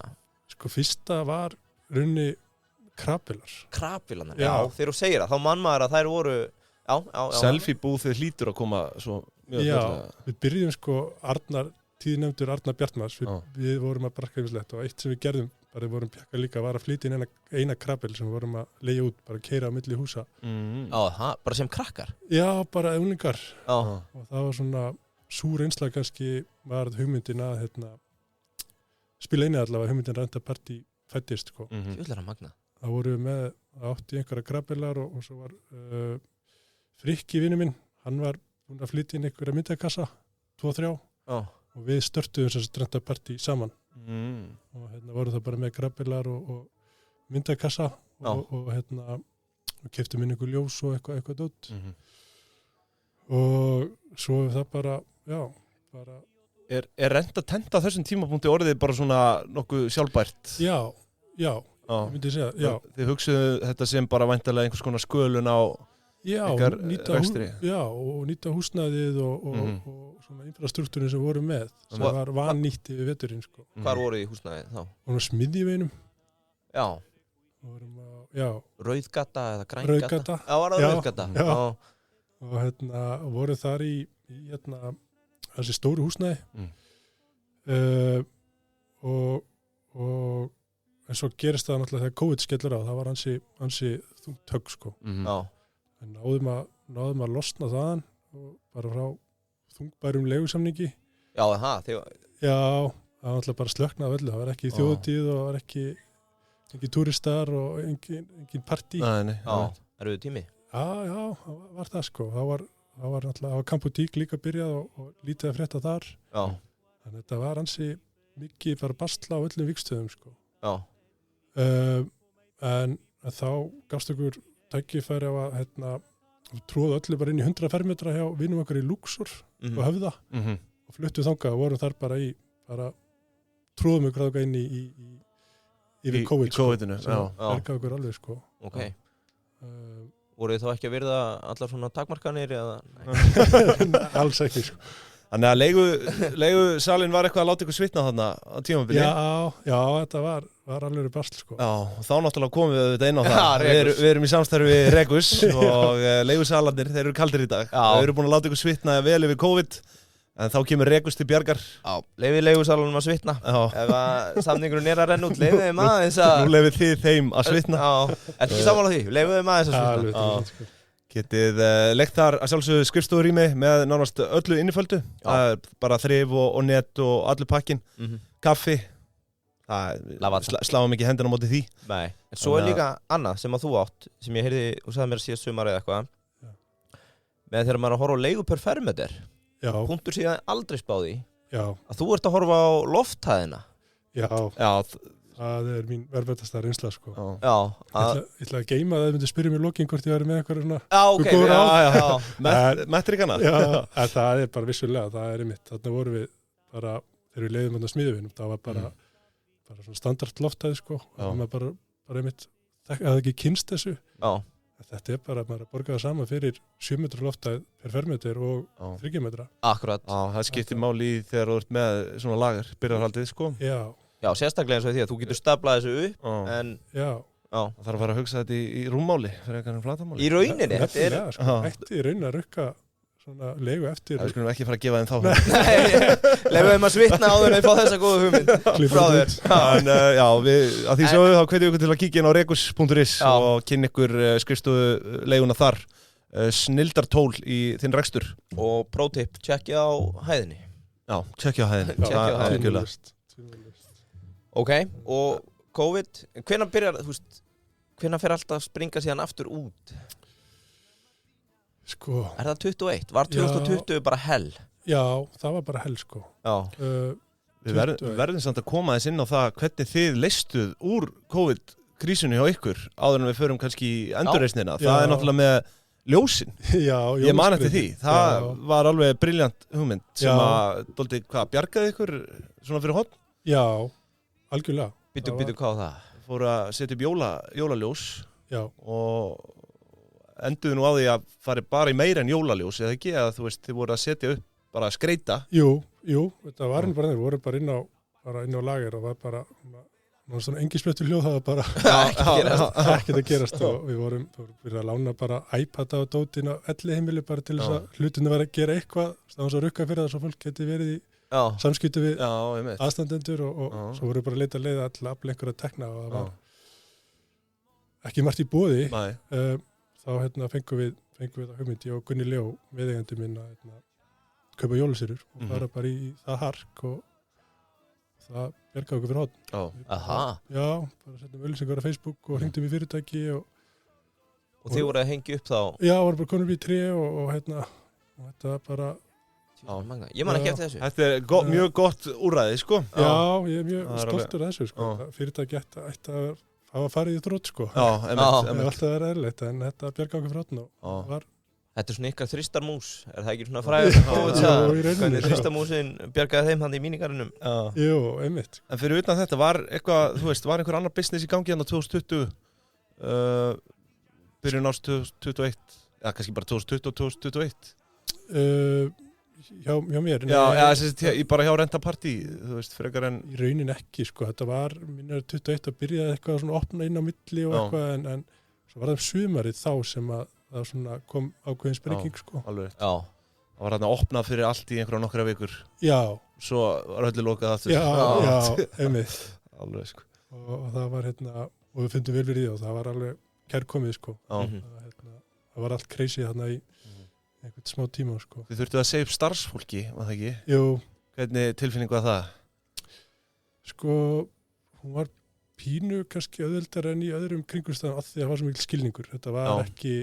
Sko, fyrsta var runni krabilar. Krabilarnar, já, þegar þú segir það, þá mann maður að þær voru, já. Selfie búðið hlýtur að koma svo mjög fljótlega. Já, við byrjum sko tíðnefndur Arnar Bjartmars, við vorum að braka yfirslegt og eitt sem við gerðum, bara við vorum pjakka líka, var að flytja inn eina krabil sem við vorum að leigja út, bara að keyra á milli húsa. Bara sem krakkar? Já, bara unglingar. Og það var svona súr einslag kannski var hugmyndin að spila einu allavega, hugmyndin Renta Party fættist sko. Júllara magna. Það voru við með átti einhverja krabilar og svo var Frikki vinur minn, hann var búinn að flytja inn einhverja myndakassa, 2-3 og við störtuðum þess að Renta Party saman og voru það bara með krabilar og myndakassa og keyptum inn einhver ljós og eitthvað dót og svo það bara Er Renta Tenta á þessum tímapunkti orðið bara svona nokkuð sjálfbært? Já, ég myndi segja, já. Þið hugsuðu þetta sem bara væntanlega einhvers konar skölun á ykkar rekstri? Já, og nýta húsnæðið og svona infrastruktúrin sem voru með, sem var vannýtt yfir veturinn, sko. Hvar voru í húsnæðið þá? Vorum á Smiðjuveinum. Já. Rauðgata eða grængata? Rauðgata. Já, var það Rauðgata? Já. Og voru þar í þessi stóru húsnæði og en svo gerist það náttúrulega þegar COVID skellur á, það var ansi þungt högg sko. En náðum að losna þaðan og bara frá þungbærum leigusamningi. Já, það? Já, það var náttúrulega bara slöknað öllu, það var ekki þjóðutíð og það var ekki túristar og engin partí. Nei. Erfiður tími? Já, það var það sko, það var náttúrulega Kamputík líka byrjað og lítið að frétta þar. Já. Þannig að þetta var ansi mikið bara bastla á öllum vígstöðum sko. Já. En þá gafst okkur tækifæri á að tróða öllu bara inn í 100 fermetra hjá vinum okkar í Luxor og Höfða og fluttu þangað og vorum þar bara tróðum okkur þangað inn í COVID sko. COVID-inu, já. Bergaði okkur alveg sko. Ok. Voru þið þá ekki að virða allar svona takmarkanir eða? Alls ekki sko. Þannig að leigusalinn var eitthvað að láta ykkur svitna þarna á tímabili? Já, þetta var alveg basl sko. Já, og þá náttúrulega komum við þetta inn á það. Við erum í samstarfi við Regus og leigusalarnir, þeir eru kaldir í dag. Þeir eru búin að láta ykkur svitna vel yfir COVID, en þá kemur Regus til bjargar. Já, leifið leigusalarnum að svitna. Ef að samningurinn er að renna út, leifið þeim aðeins að... Nú leifið þið þeim að svitna. Já, ertu ekki sammála því? Leifið þeim aðeins að svitna. Getið leikt þar að sjálfsögðu skrifstofurými með nánast öllu inniföldu. Það er bara þrif og net og allur pakkin. Kaffi. Sláum ekki hendina á móti því. Nei. En svo er líka annað sem að þú átt, sem ég heyrði og sagði mér að síðast sumar eða eitthvað. Með þegar maður er að horfa á leigu per fermeter. Já. Punktur síðan aldrei spáði. Já. Að þú ert að horfa á lofthæðina. Já. Það er mín verðbættasta reynsla sko. Já. Ég ætla að geyma það, þið spyrja mér lokin hvort ég væri með eitthvað svona. Já, ok. Mettir ekki annað. Já, það er bara vissulega, það er einmitt. Þarna vorum við bara, þegar við leiðum á Smiðjuveginum, það var bara svona standard lofthæð sko. Og maður bara einmitt, það hefði ekki kynst þessu. Já. Þetta er bara, maður borgaði saman fyrir 7 metra lofthæð per fermeter og 3 metra. Akkurat. Já, það skiptir máli í þegar þú ert með svona lager, byrjarhaldið sko. Já, sérstaklega eins og því að þú getur staplað þessu upp, en... Já. Það þarf að fara að hugsa þetta í rúmmáli, fyrir eitthvað flatamáli. Í rauninni? Nefnilega, sko. Ætti í rauninni að rukka svona leigu eftir... Það skulum ekki fara að gefa þeim þá hugmynd. Nei, leifum þeim að svitna áður en við fá þessa góðu hugmynd frá þér. En já, að því sjáum þá hvetjum við ykkur til að kíkja inn á regus.is og kynna ykkur skrifstofu leiguna þar. Snildartól í þinn rekstur. Og pro-tip, tjekkja á hæðinni. Já, tjekkja á hæðinni. Ok, og COVID, hvenær byrjar, þú veist, hvenær fer alltaf að springa síðan aftur út? Sko... Er það 21? Var 2020 bara hell? Já, það var bara hell, sko. Já. Við verðum samt að koma þess inn á það hvernig þið leistuð úr COVID-krísunni hjá ykkur áður en við förum kannski í endurreisnina. Það er náttúrulega með ljósin. Já, ég man eftir því. Það var alveg brilljant hugmynd sem að bjargaði ykkur svona fyrir hotn. Já. Algjörlega. Býtu hvað á það? Fóru að setja upp jólaljós. Já. Og enduðu nú á því að fari bara í meira en jólaljós, eða ekki? Eða þú veist, þið voru að setja upp bara skreita? Jú, þetta var bara þeir voru bara inn á lager og var bara svona engisbrettur hljóð, það var bara ekkert að gerast og við vorum að lána bara iPad á dótin á elliheimili bara til þess að hlutinu var að gera eitthvað, það var svo rukka fyrir það svo fólk geti verið í samskipti við aðstandendur og svo voru bara að leita leið að afla einhverja tekna og það var ekki margt í boði. Þá fengum við það hugmynd, ég og Gunni Leó meðeigandi minn að kaupa jólasýrur og fara bara í það hark og það bjargaði okkur fyrir hótt. Já, bara settum auglýsingar á Facebook og hringdum í fyrirtæki og þið voru að hengja upp þá? Já, voru bara konum í tré og þetta bara ég man ekki eftir þessu. Þetta er mjög gott úrræði, sko. Já, ég er mjög stoltur af þessu, sko. Fyrirtæki ætti að hafa farið í þrótt, sko. Já, það er alltaf verið eðlilegt, en þetta bjargaði okkur fyrir hótt og var. Þetta er svona ykkar þristarmús, er það ekki svona fræður? Hvernig þristarmúsin bjargaði þeim hann í mínigarunum? Jú, einmitt. En fyrir utan þetta, var eitthvað, þú veist, var einhver annar business í gangi hérna 2020, byrjun árs 2021, eða kannski bara 2020 og 2021? Hjá mér. Bara hjá Renta Party, þú veist, frekar en... Í raunin ekki, sko, þetta var, minnur 21 að byrjaði eitthvað svona opna inn á milli og eitthvað, en svo var það sumarið þá sem að það svona kom ákveðin sprenging, sko. Alveg. Já. Það var þarna opnað fyrir allt í einhverja nokkra vikur. Já. Svo var öllu lokað aftur. Já, einmitt. Alveg, sko. Og það var og við fundum vel fyrir því og það var alveg kærkomið, sko. Það var allt crazy þarna í einhvern smá tíma, sko. Þið þurftu að segja upp starfsfólki, var það ekki? Jú. Hvernig tilfinning var það? Sko, hún var pínu kannski auðveldar en í öðrum kringumstæðum af því að það var svo mikil skilningur. Þetta var ekki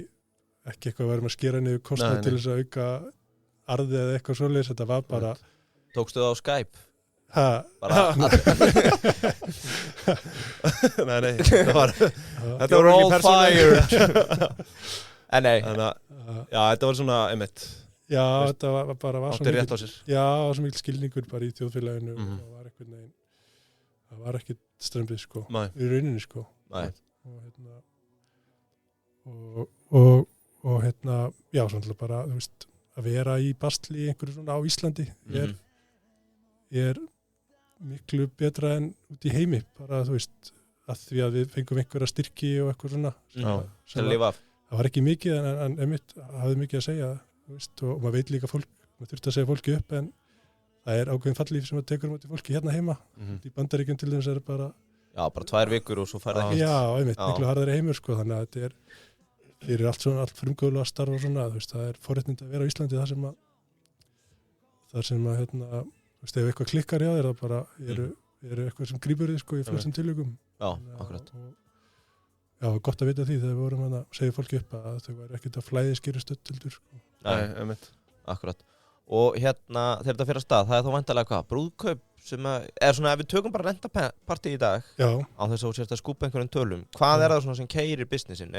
eitthvað að vera með að skera niður kostnað til þess að auka arði eða eitthvað svoleiðis, þetta var bara... Tókstu það á Skype? Nei, þetta var all fired. Nei. Já, þetta var svona emitt. Já, þetta var bara... Átti rétt á sér. Já, það var svo mikil skilningur bara í þjóðfélaginu og það var ekkert strömbið, sko. Í rauninni, sko. Nei. Og já, svona bara, þú veist, að vera í bastli einhverju svona á Íslandi er miklu betra en út í heimi, bara, þú veist, að því að við fengum einhverja styrki og eitthvað svona. Til að lifa af. Það var ekki mikið, en einmitt hafði mikið að segja, þú veist, og maður veit líka fólk, maður þurfti að segja fólki upp, en það er ákveðin fallíf sem maður tekur á fólki hérna heima. Í Bandaríkjum til dæmis er bara... Já, bara 2 vikur og svo færði ekki. Já, einmitt, miklu harðari heimur, sko, þannig að þetta er fyrir allt frumkvöðulega starf og svona, þú veist, það er forréttindi að vera á Íslandi þar sem að þú veist, ef eitthvað klikkar hjá þér, það bara eru eitthvað sem grípur þig, sko, í flestum tilvikum. Já, akkurat. Já, gott að vita því þegar við vorum að segja fólki upp að þau væri ekkert að flæðiskeri stöddildur, sko. Nei, einmitt. Akkurat. Og þegar þetta fyrir að stað, það er þá væntanlega hvað? Brúðkaup sem er svona, ef við tökum bara Renta Party í dag, á þess að þú sérst að skúpa einhverjum tölum, hvað er það svona sem keyrir businessin?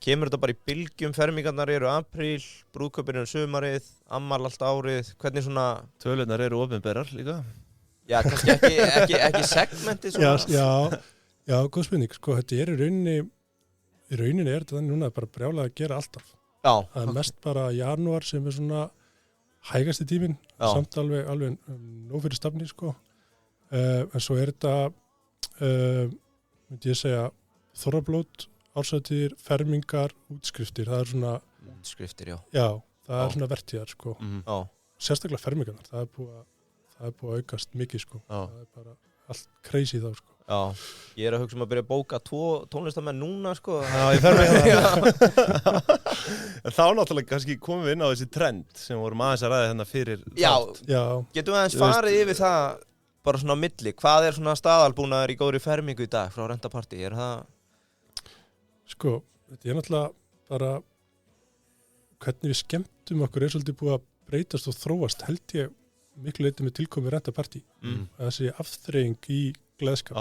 Kemur þetta bara í bylgjum, fermingarnar eru apríl, brúðkaupin eru sumarið, ammál allt árið, hvernig svona... Tölurnar eru opinberar líka. Já, kannski ekki segmentið svona. Já, góð spurning, sko, þetta er í rauninni er þetta núna bara brjálað að gera alltaf. Já. Það er mest bara janúar sem er svona hægasti tíminn, samt alveg nóg fyrir stafni, sko. En svo er þetta, myndi ég segja, þorrablót, ársættir, fermingar, útskriftir, það er svona... Útskriftir, já. Já, það er svona vertíðar, sko. Já. Sérstaklega fermingarnar, það er búið að aukast mikið, sko. Það er bara allt crazy þá, sko. Já, ég er að hugsa að byrja að bóka 2 tónlistamenn núna, sko. Já, ég fermingarnar. En þá náttúrulega kannski komum við inn á þessi trend sem vorum aðeins að ræða hérna fyrir... Já, getum við aðeins farið yfir það bara svona á milli. Hvað er svona staðalbúnaður í góðri fermingu í dag frá Renta Party? Er það... Sko, þetta er náttúrulega bara hvernig við skemmtum okkur er svolítið búið að breytast og þróast held ég miklu leyti með tilkomi Renta Party. Þessi afþreying í gleðskap.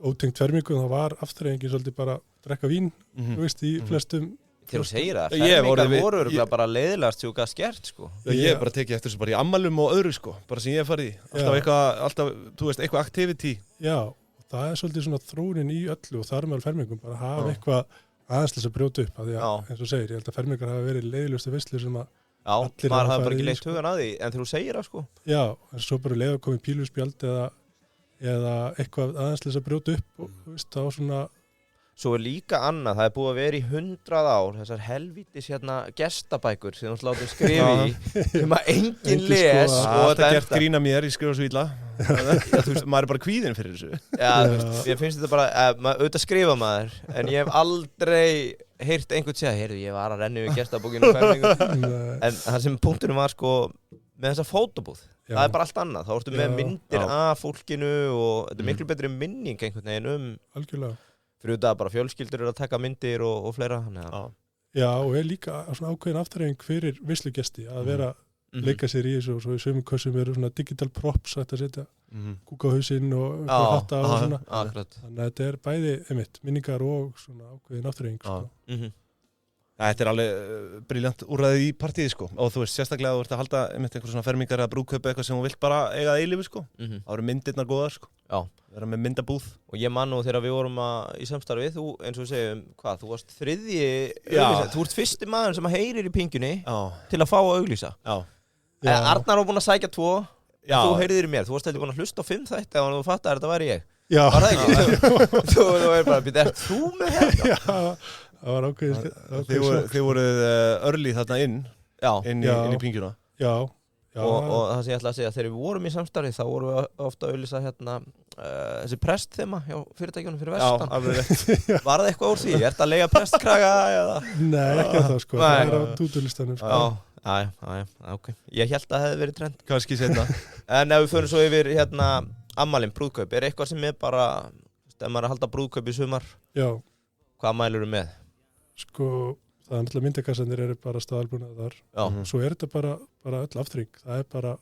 Ótengt fermingu, það var afþreyingin svolítið bara að drekka vín, þú veist, í flestum... Þegar þú segir það, fermingar voru bara leiðilegast sjúka skert, sko. Ég hef bara tekið eftir þessu bara í ammælum og öðru, sko, bara sem ég hef farið í. Alltaf, þú veist, eitthvað activity. Já. Það er svolítið svona þróunin í öllu og þar með fermingum bara hafa eitthvað aðeins þess að brjóta upp að því að, eins og segir, ég held að fermingar hafa verið leiðilegustu veistlur sem að Já, maður hafði bara ekki leitt hugan að því, en þegar þú segir það, sko. Já, en svo bara leið að koma í píluspjald eða eitthvað aðeinslega að brjóta upp og þú veist, þá svona... Svo líka annað, það búið að vera í 100 ár, þessar helvítis gestabækur sem þú látið skrifa í, sem að enginn les. Það er gert grína mér, ég skrifa svo illa. Þú veist, maður bara kvíðinn fyrir þessu. Já, þú veist, ég finnst þetta bara, auðvitað skrifa maður, en ég hef aldrei heyrt einhvern segja, heyrðu, ég var að renna yfir gestabókinu en það sem punktunum var, sko, með þessa fótóbúð. Það er bara allt annað, þá ertu með myndir af fólkinu og þetta er miklu betri minning einhvern veginn algjörlega. Fyrir þetta bara fjölskyldur eru að taka myndir og fleira. Já, og líka svona ákveðin afturreying fyrir veislugesti að vera leika sér í þessu og svo í sömum kössum eru svona digital props að setja kúkahausinn og hatta og svona. Þannig að þetta er bæði minningar og svona ákveðin afturreying. Sko. Þetta er alveg briljant úrræði í partíði, sko. Og þú veist, sérstaklega þú ert að halda einhver svona fermingar eða brúðkaup eitthvað sem þú vilt bara eiga að eilífi, sko. Það eru myndirnar góðar, sko. Já. Vera með myndabúð. Og ég man nú þegar við vorum í samstarfi, þú, eins og við segjum, þú varst þriðji þú ert fyrsti maður sem heyrir í Pingjunni til að fá að auglýsa. Arnar var búinn að sækja 2, þú heyrir í mér. Þú varst heldur búinn að hlusta á 5 þætti og þú fattar þetta væri ég. Já. Var það ekki? Þú er bara, ert þú með þetta? Já, það var ákveðið. Þið voruð early þarna inn í Pingjuna. Já. Og það sem ég ætla að segja, þegar við vorum í samstarfi þá vorum við ofta að auglýsa þessi prestþema hjá fyrirtækjunum fyrir vestan. Já, alveg rétt. Var það eitthvað úr því? Ertu að leigja prestkraga eða? Nei, ekki það, sko. Það er á tútulistanum, sko. Já, ok. Ég held að það hefði verið trend. Kannski seinna. En ef við förum svo yfir afmælin, brúðkaup, er eitthvað sem er bara, ef maður er að halda brúðkaup í sumar, hvað mælur þú með? Sko, það er náttúrulega myndakassanir eru bara staðalbúnað þar. Svo er þetta bara öll aftrygg. Það er bara...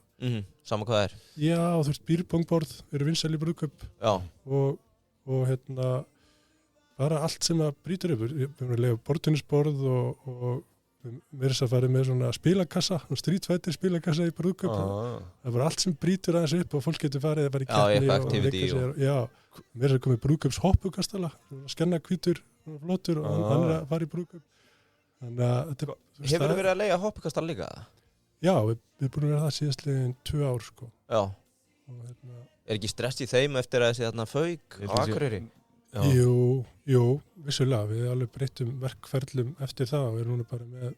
Sama hvað það er? Já, þú veist, býrbongborð eru vinsæl í brúðkaup. Og bara allt sem það brýtur upp. Við erum að lega borðtennisborð og við erum að fara með svona spilakassa, Street Fighter spilakassa í brúðkaup. Það er bara allt sem brýtur aðeins upp og fólk getur farið að fara í keppni og leika sér. Já, við erum að koma í brúðkaups hoppukastala, skenna hvítur, flottur og hann er að fara í brúðkaup. Hefur þið verið að leigja hoppukastala líka? Já, við búin að vera það síðastlegin 2 ár, sko. Já. Er ekki stress í þeim eftir að þessi fauk á Akureyri? Jú, vissulega. Við alveg breyttum verkferlum eftir það og við erum núna bara með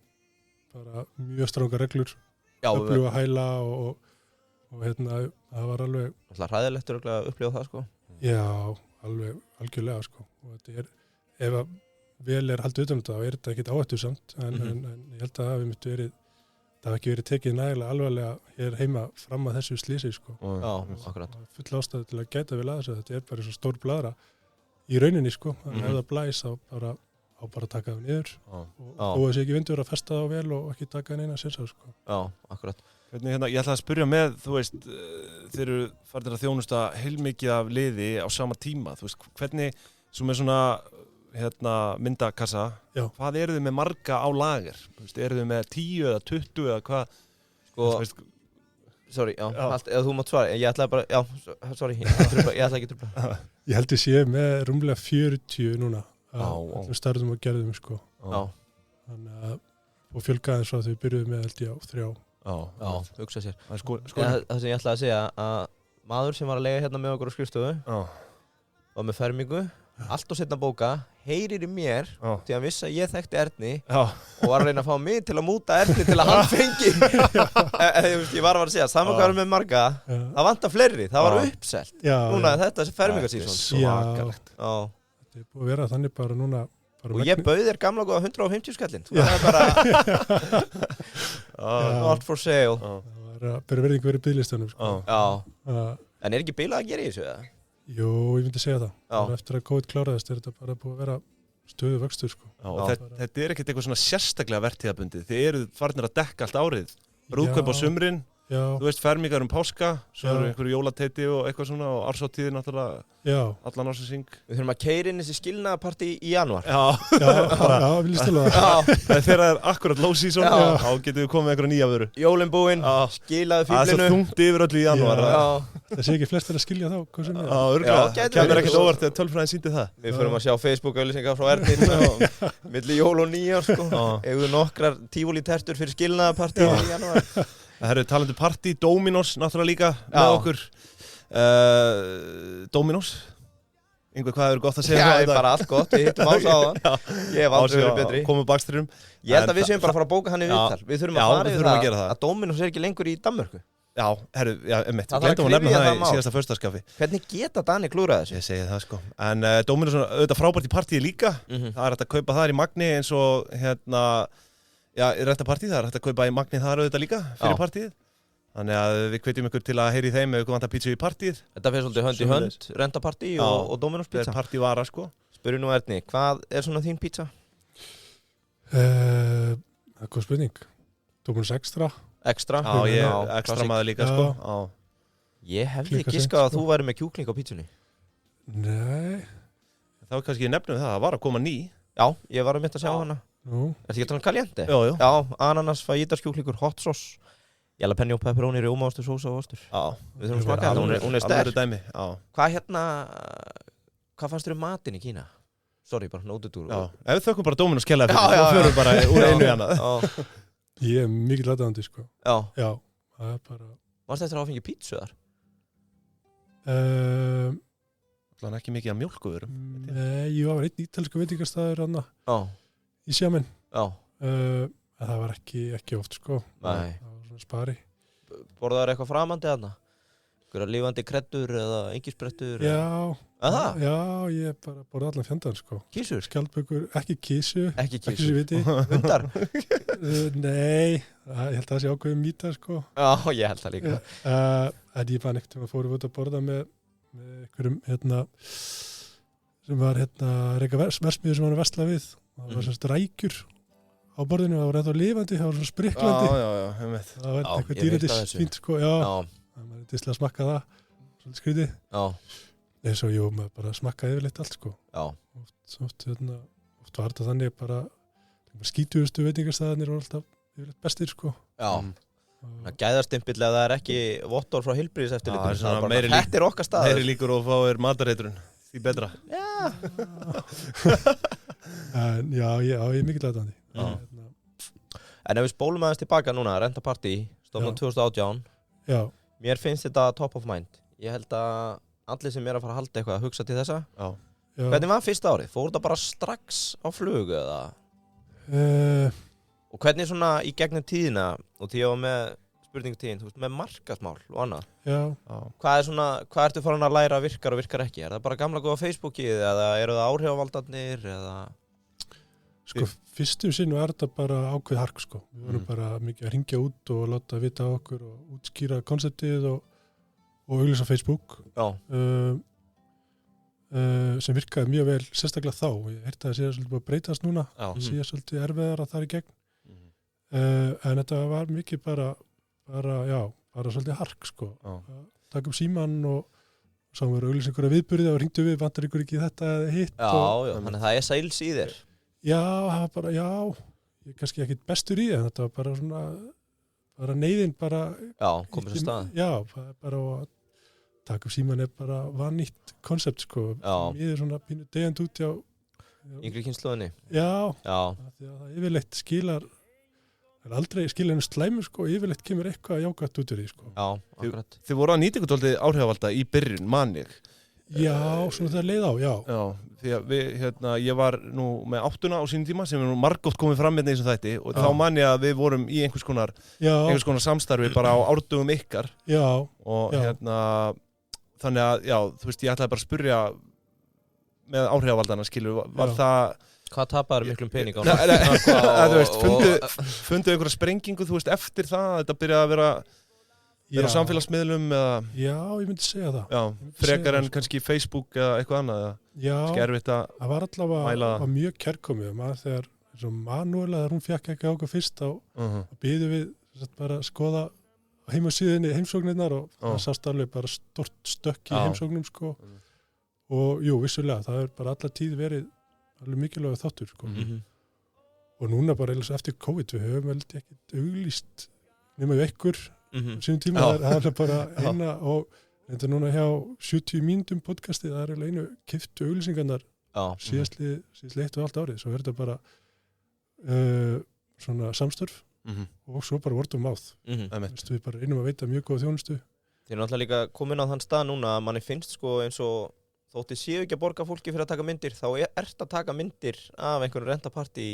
mjög stranga reglur, upplifa hæla og það var alveg... Það er hræðilegt að upplifa það, sko? Já, algjörlega, sko. Og þetta er, ef að vel er haldið utan þetta og er þetta ekkert áhættusamt en ég held að það hafi ekki verið tekið nægilega alvarlega hér heima fram að þessu slysi, sko. Já, akkurat. Full ástæðu til að gæta vel að þessu, þetta er bara svo stór bladra í rauninni, sko. Þannig að ef það blæs á bara að taka það niður og þessi ekki vindur að festa það vel og ekki taka það neina sérsá, sko. Já, akkurat. Hvernig, ég ætla að spyrja með, þú veist, þeir eru farin að þjónusta heilmikið af liði á sama tíma, þú veist, hvernig, sem er svona myndakassa, hvað eru þið með marga á lager? Eru þið með 10 eða 20 eða hvað? Sko, sorry, eða þú mátt svara, ég ætlaði bara, sorry, ég ætlaði ekki að trufla. Ég held ég sé með rúmlega 40 núna, sem starfum og gerðum, sko. Þannig að, og fjölgaði eins og að þau byrjuðu með, held ég, á 3. Já, hugsa sér. Það sem ég ætlaði að segja, að maður sem var að lega hérna með okkur á skrifstofu, var með fermingu, allt og setna bóka, heyrir í mér til að vissi að ég þekkti Erni og var að reyna að fá mig til að múta Erni til að hann fengi ég var að segja, saman hvað með marga það vantar fleiri, það var uppselt núna þetta er fermingarsísón svakalegt þetta er búið að vera þannig bara núna og ég bauð þér gamla góða 150 skallinn það er bara not for sale það var að bera verðing verið bílistanum en er ekki bílað að gera í þessu eða? Jú, ég myndi segja það. Eftir að COVID kláraðist er þetta bara búið að vera stöðu vöxtur, sko. Þetta er ekkert eitthvað svona sérstaklega vertíðabundið. Þið eru farnir að dekka allt árið. Brúðkaup á sumrin, þú veist, fermingar páska, svo eru einhverju jólateiti og eitthvað svona og árshátíðir náttúrulega allan ársins. Við þurfum að keyra inn þessi skilnaðarpartí í janúar. Vil ég stila það. Þegar það akkurat low season, þá getum við komið með einhverja nýja vöru. Jólin búin, skilaðu fíflinu. Það er svo þungt yfir öllu í janúar. Það sé ekki flestir að skilja þá, hvað sem er. Örgulega, kemur ekkert óvart þegar tölfræðin sýndi það. Við förum að sjá Facebook-auglýsingar frá Ernin milli jól og nýjar, sko. Eigum nokkrar tífólítertur fyrir skilnaðarpartí í janúar. Það eru talandi partí, Dominos náttúrulega líka með okkur. Dominos. Einhver, hvað er gott að segja? Já, bara allt gott, við hittum Ása á það. Ég hef aldrei verið betri. Komum bakstrinum. Ég held að við séum bara að fara að bóka hann í viðtal. Við þurfum að fara yfir það að Dominos er ekki lengur í Danmörku. Já, einmitt. Við gleymdum að nefna það í síðasta föstudagskaffi. Hvernig geta Dani klúrað þessu? Ég segi það, sko. En Dominos er auðvitað frábært í partíi líka. Það er hægt að kaupa þar í magni eins og í rétta partí. Það er hægt að kaupa í magni þar auðvitað líka fyrir partíið. Þannig að við hvetjum ykkur til að heyri þeim ef ykkur vantar pítsu í partíið. Þetta fyrir svolítið hönd í hönd, rentapartí og Dominos pizza. Það er partívara, sko. Spurðu nú Erni, hvað er svona þín pizza? Góð spurning. Dominos Extra. Extra? Já, ég er extra maður líka, sko. Ég hefði giskað að þú væri með kjúkling á pítsunni. Nei. Það var kannski nefnum það var að koma ný. Já, ég var að mynda að sjá hana. Er þetta ekki alveg caliente? Já, ananas, fajitas kjúklingur, hot sauce. Jalapeno, pepperoni, rjómaostur, sósa og ostur. Já, við þurfum að smaka þetta, hún er sterk. Hvað fannst þér matinn í Kína? Sorry, bara nótutúr. Já, ef við þökkum bara Dominos kellaði fyrir, þá förum bara úr einu í annað. Ég er mikið aðdáandi, sko. Já, það er bara... Varstu eftir að fengja pítsu þar? Það er ekki mikið af mjólkuðurum. Nei, ég var einn ítalsku veitingastæður hana í Sjamin. Það var ekki oft, sko. Nei. Spari. Borðaður eitthvað framandi þarna? Einhverja lifandi kreddur eða engisbrettur? Já. Það? Já, ég bara borða allan fjandan, sko. Kísur? Skjaldbökur, ekki kísu. Ekki kísu? Ekki sem viti. Hundar? Nei, ég held að það sé ákveðum mýta, sko. Já, ég held það líka. En ég bara neitt fórum út að borða með einhverjum, sem var reyka versmiður sem var að versla við. Það var svona rækjur á borðinu, það var ennþá lifandi, það var svona spriklandi. Já, það var eitthvað dýrætis fínt, sko, það var til að smakka það, svolítið skrítið. Eins og maður bara smakkaði yfirleitt allt, sko. Oft var þetta þannig bara skítugustu veitingastæðarnir og alltaf yfirleitt bestir, sko. Það gæðarstimpill ef það er ekki vottor frá heilbrigðiseftirlitinu. Þetta er okkar staður. Meiri líkur og fáir matareitrun, því betra. Já, ég er mikið aðdáandi. En ef við spólum aðeins tilbaka núna, rentapartí, stofnum 2018. Já. Mér finnst þetta top of mind. Ég held að allir sem er að fara að halda eitthvað að hugsa til þessa. Já. Hvernig var fyrsta árið? Fór þetta bara strax á flug eða? Og hvernig svona í gegnum tíðina, og því ég var með spurningtíðin, þú veist, með markaðsmál og annað. Já. Hvað ertu farin að læra virkar og virkar ekki? Er það bara gamla góða Facebookið eða eru það áhrifavaldarnir eða? Sko, fyrstum sinn var þetta bara ákveð hark, sko. Við vorum bara mikið að hringja út og láta vita á okkur og útskýra konseptið og auglýsa Facebook. Sem virkaði mjög vel, sérstaklega þá. Ég heyrti að það sé svolítið búið að breytast núna. Sé svolítið erfiðar að það er í gegn. En þetta var mikið bara svolítið hark, sko. Takk síman og sáum við auglýsa einhverja viðburði og hringdu við, vantar ykkur ekki þetta eða hitt. Já, þannig að það er sæls í þér. Já, það var bara, ég er kannski ekkit bestur í en þetta var bara svona, bara neyðin bara... Já, komið svo stað. Já, bara að taka upp síman er bara vannýtt koncept, sko. Ég er svona pínu deyjandi út hjá... Yngri kynslóðinni. Já. Því að það yfirleitt skilar, það er aldrei skilar hennu slæmur, sko, yfirleitt kemur eitthvað jákvæmt út úr því, sko. Já, akkurat. Þið voru að nýta ykkur tóltið áhrifavalda í byrjun, man ég. Já, svona það leið á, já. Já, því að ég var nú með 8 á sínum tíma sem er nú margótt komið fram með þessum þætti og þá man ég að við vorum í einhvers konar samstarfi bara á árdugum ykkar. Já. Og þannig að, þú veist, ég ætlaði bara að spyrja með áhrifavaldana, skilur, var það... Hvað tapaður miklum pening á? Þú veist, fundu einhverja sprengingu, þú veist, eftir það, þetta byrjaði að vera á samfélagsmiðlum eða... Já, ég myndi segja það. Já, frekar en kannski Facebook eða eitthvað annað eða... Já, það var allavega mjög kærkomið. Þegar Manuela, þegar hún fekk ekki ákveð fyrst, þá byggðum við bara að skoða heimasíðinni heimsóknirnar og það sást alveg bara stort stökk í heimsóknum sko og jú, vissulega, það bara alla tíð verið alveg mikilvægur þáttur sko og núna bara eftir COVID við höfum vel ekkert auglýst nema við ekkur sínum tíma, það bara eina og þetta núna hjá 70 mínútum podcasti, það einu keyptu auglýsingarnar síðastli 1,5 árið, svo þetta bara svona samstörf og svo bara word of mouth við bara einum að veita mjög góða þjónustu. Þið náttúrulega líka komin á þann stað núna að manni finnst sko eins og þótti séu ekki að borga fólki fyrir að taka myndir, þá ert að taka myndir af einhverjum rentapartí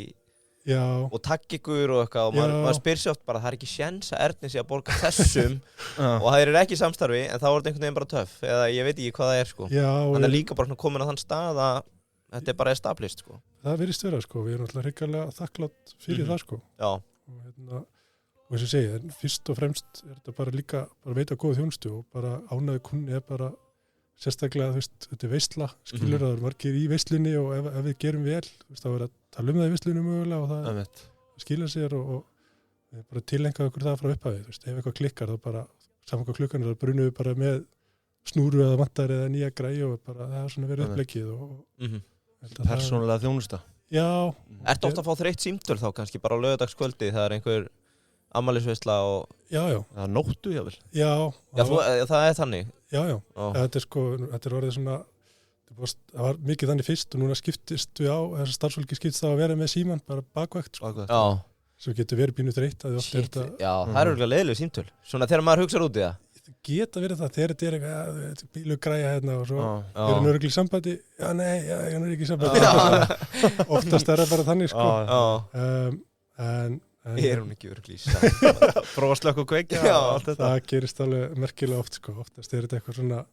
og takk ykkur og eitthvað og maður spyr sér oft bara það ekki séns að Erni sé að borga þessum og það ekki samstarfi en þá er þetta einhvern veginn bara töff eða ég veit ekki hvað það sko þannig að líka bara komin á þann stað að þetta bara established sko. Það virðist vera sko, við erum alltaf hrikalega þakklátt fyrir það sko og eins og segja, fyrst og fremst er þetta bara líka bara veita góða þjónustu og bara ánægði kunni bara sérstaklega, þetta veisla skilur að það margir í veislunni og ef við gerum vel, þá að tala það í veislunni mögulega og það skilja sér og við bara tilengjaðu okkur það frá upphafi, ef eitthvað klikkar þá bara, saman hvað klukkan þá brunum við bara með snúru eða vantar eða nýja græi og bara það svona verið uppleggið og persónulega þjónusta. Já. Ertu ofta að fá þreytt símtöl þá kannski bara á laugardagskvöldi, það einhver afmælisveisla og Já. Það nóttu jável. Já. Það þannig. Já. Þetta sko, þetta orðið svona það var mikið þannig fyrst og núna skiptist við á, þessar starfsfólki skiptist á að vera með síman, bara bakvægt sko. Svo getur verið pínu þreytt að það er örgulega leiðileg símtöl. Svona þegar maður hugsar út í það. Geta verið það, þegar þetta eitthvað bílu græja hérna og svo hann örgulega í sambandi, hann ekki í sambandi oftast það bara þannig sko en hún ekki örgulega í sambandi prófa slökk og kveikja það gerist alveg merkilega oft sko oftast þetta eitthvað svona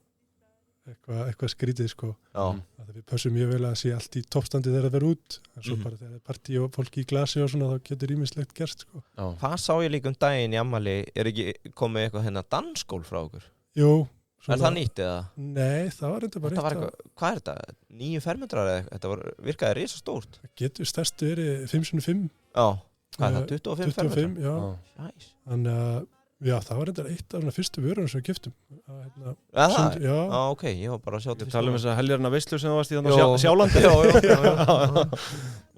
eitthvað skrítið sko við pössum mjög vel að sé allt í toppstandi þegar það verður út en svo bara þegar það partí og fólki í glasi og svona þá getur ýmislegt gerst sko. Það sá ég líka daginn í ammali, ekki komið eitthvað dansskól frá okkur? Jú. Er það nýtt eða? Nei, það var enda bara hvað er þetta? 9 fermetrar eða þetta virkaði risastórt? Það getur stærstu verið 5x5 Hvað er það? 25 fermetrar? 25, já. Þannig að já, það var eitthvað eitt af fyrstu vörunum sem við keyptum. Ok, ég var bara að sjá til. Talum þess að heljarna veislu sem það varst í þannig á Sjálandi.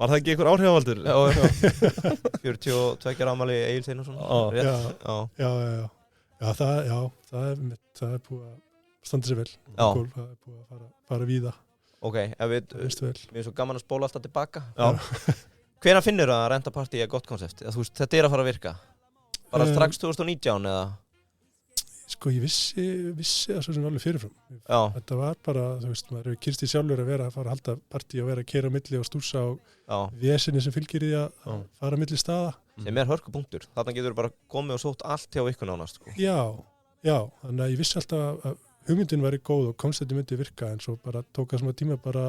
Var það ekki einhver áhrifavaldur? Já. 42 afmæli Egil Steinarsson. Já, það er búið að standa sér vel. Það er búið að fara víða. Ok, við svo gaman að spóla alltaf tilbaka. Hvenær finnur að rentapartí gott konsept? Þetta að fara að virka? Bara strax 2019 eða? Sko ég vissi það svo sem alveg fyrirfram. Þetta var bara, maður hefur kynst í sjálfur að vera að fara að halda partí og vera að keyra á milli og stúrsa á vesinni sem fylgir í að fara á milli staða. Sem hörkupunktur. Þarna getur bara komið og sótt allt hjá ykkur nánast. Sko. Já, þannig að ég vissi alltaf að hugmyndin væri góð og koncepti myndi virka en svo bara tók það svona tíma bara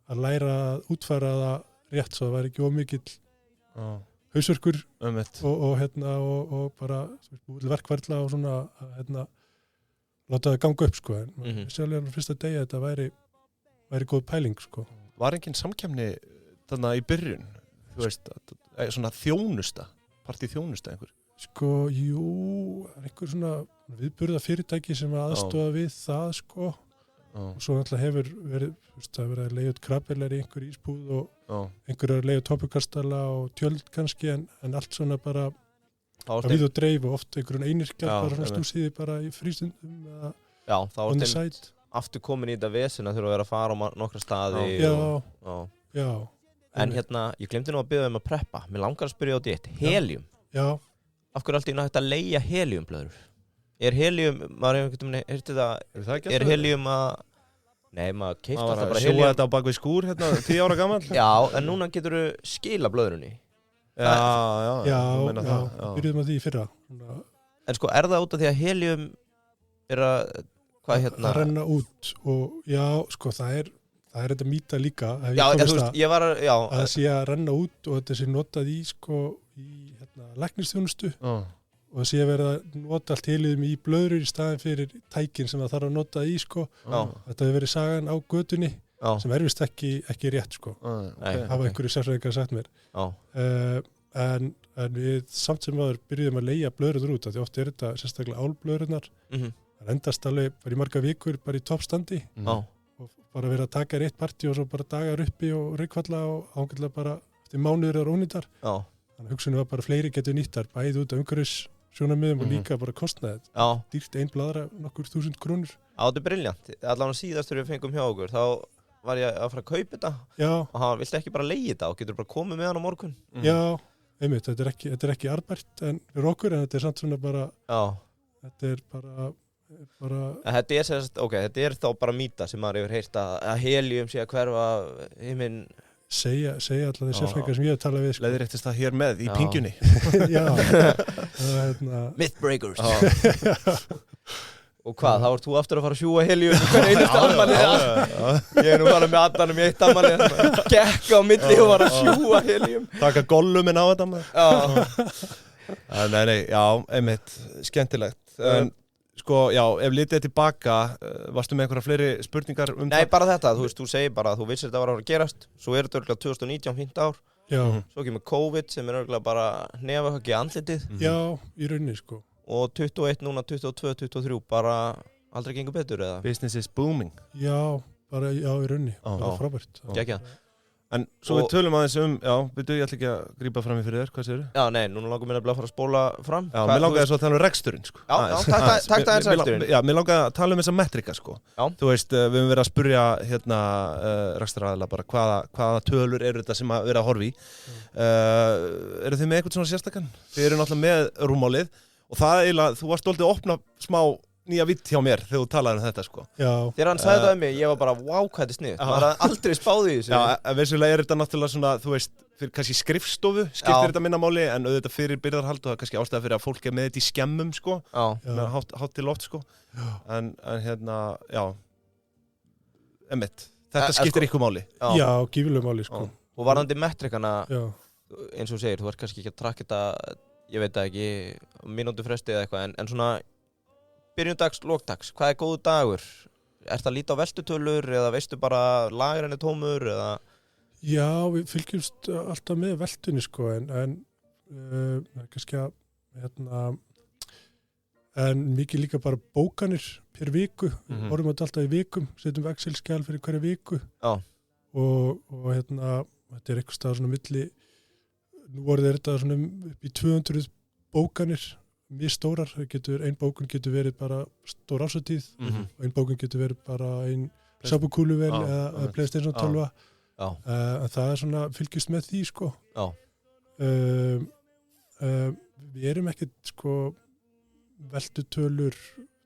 að læra að útfæra það rétt svo það væri ekki ómikill hausverkur og bara verkferðla og svona láta það ganga upp sko en sérlega á fyrsta degi þetta væri góð pæling sko. Var engin samkeppni þarna í byrjun? Þú veist, svona þjónusta, partíþjónusta einhver? Sko, jú, einhver svona viðburða fyrirtæki sem aðstofa við það sko og svo náttúrulega hefur verið það verið að leiða út krabbelar í einhver ísbúð og einhver að leiða toppukastala og tjöld kannski en allt svona bara að við og dreif og oft einhverjum einirkjar bara svona stúsiði bara í frístundum eða on the side aftur komin í þetta vesen að þurfa að vera að fara á nokkra staði Já. En ég glemdi nú að biðja að preppa mér langar að spyrja á diett, helium af hverju alltaf hægt að leigja heliumblöður? Er helium, maður hefur einhvern veginn heyrti það, er helium að nei, maður keypti alltaf bara helium. Sjóa þetta á bakvið skúr 10 ára gamall. Já, en núna getur þú skila blöðrunni. Já, byrjuðum að því í fyrra. En sko, er það út af því að helium er að að renna út og já, sko, það er þetta mýta líka. Já, ég var að það sé að renna út og þetta sé notað í læknisþjónustu. Og það sé að vera að nota allt helium í blöðrur í staðin fyrir tækin sem það þarf að nota í sko. Þetta hefur verið sagan á götunni sem er vist ekki rétt sko. Hafa einhverju sérfræðingar sagt mér. En en við samt sem aður byrjuðum að leigja blöðrur út, því oft þetta sérstaklega álblöðrunar, það endast alveg bara í marga vikur bara í toppstandi og bara verið að taka eitt partí og svo bara dagar uppi og ryggfalla og ángætlega bara eftir mánuður eða ónýtar. Þannig hugsunum var bara fleiri getur nýttar, bæði út af umhverfissjónarmiðum og líka bara kostnaðið. Dýrt ein blaðra nokkur 1000 krónur. Þetta er briljant. Allan síðast þegar við fengum hjá okkur, þá var ég að fara að kaupa þetta og hann vilti ekki bara leigja þetta og getur bara komið með hann á morgun. Já, einmitt, þetta er ekki arbært fyrir okkur en þetta er samt svona bara, þetta er bara þetta er þá bara mýta sem maður hefur heyrt að helium sé að hverfa heiminn. Segja alltaf þeir sérfræðingar sem ég hef talað við. Leiðréttist það hér með í pingjunni. Mythbreakers. Og hvað, þá ert þú aftur að fara að sjúga helium í hver einust afmæli. Ég er nú bara með Addanum í eitt afmæli, gekk á milli og var að sjúga helium. Taka golluminn á þetta maður. Nei, já, einmitt, skemmtilegt. En sko, já, ef litið tilbaka, varstu með einhverja fleiri spurningar um það? Nei, bara þetta, þú segir bara að þú vissir þetta var að gerast, svo er þetta örgulega 2019, 15 ár. Já. Svo kemur COVID sem er örgulega bara nefahögg í andlitið. Já, í rauninni sko. Og 21 núna, 22, 23, bara aldrei gengur betur eða? Business is booming. Já, bara í rauninni, bara frábært. Gekja. En svo við tölum aðeins ég ætla ekki að grípa fram í fyrir þér, hvað segirðu? Já, nei, núna langar mér að fara að spóla fram. Já, mér langaði svo að tala um reksturinn, sko. Já, takk það eins reksturinn. Já, mér langaði að tala um þessa metrika, sko. Já. Þú veist, við höfum verið að spurja rekstaraðila bara hvaða tölur eru þetta sem að vera að horfa í. Eru þið með eitthvað svona sérstakann? Þið eru náttúrulega með rúmmálið og það eiginlega, þú varst doldið að opna smá nýja vitt hjá mér þegar þú talaði um þetta sko. Já. Þegar hann sagði það um mig, ég var bara wow, hvað þetta er sniðugt. Maður hafði aldrei spáð í þessu. Já, en vissulega er þetta náttúrulega svona, þú veist, fyrir kannski skrifstofu skiptir þetta minna máli, en auðvitað fyrir byrðarhald og það er kannski ástæða fyrir að fólk er með þetta í skemmum sko, með hátt til loft sko. En hérna, já, einmitt, þetta skiptir ykkur máli. Já, gífurlegu máli sko. Og varðandi metrikana, eins og þú segir, þú ert kannski ekki að trakka þetta, ég veit ekki, mínútu fresti eða eitthvað, en svona byrjundags, lokdags, hvað er góðu dagur? Ertu að líta á veltutölur eða veistu bara lagerinn er tómur eða? Já, við fylgjumst alltaf með veltunni sko, en kannski að en mikið líka bara bókanir per viku, orðum þetta alltaf í vikum, setjum við Excel-skjal fyrir hverja viku og þetta er eitthvað stað svona milli, nú voruð þetta svona upp í 200 bókanir mjög stórar, ein bókun getur verið bara stór ásatíð og ein bókun getur verið bara ein sápukúluvel eða PlayStation 12 en það er svona fylgjast með því sko við erum ekkert sko veltutölur,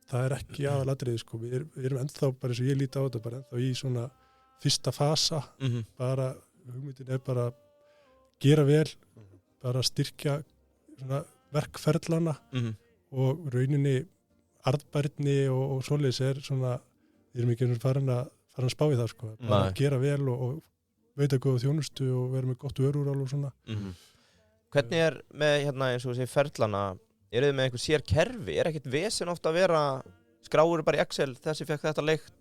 það er ekki aðalatriði sko, við erum ennþá bara eins og ég líti á þetta, bara ennþá í svona fyrsta fasa, bara hugmyndin er bara gera vel, bara styrkja svona verkferlana og rauninni arðbærni og svoleiðis er svona, við erum ekki farin að spá í það sko, bara að gera vel og veita góða þjónustu og vera með gott vörúrál og svona. Hvernig er með hérna eins og þessi ferlana, eru þið með einhver sér kerfi, er ekkert vesen ofta að vera, skráur bara í Excel, þessi fekk þetta leikt,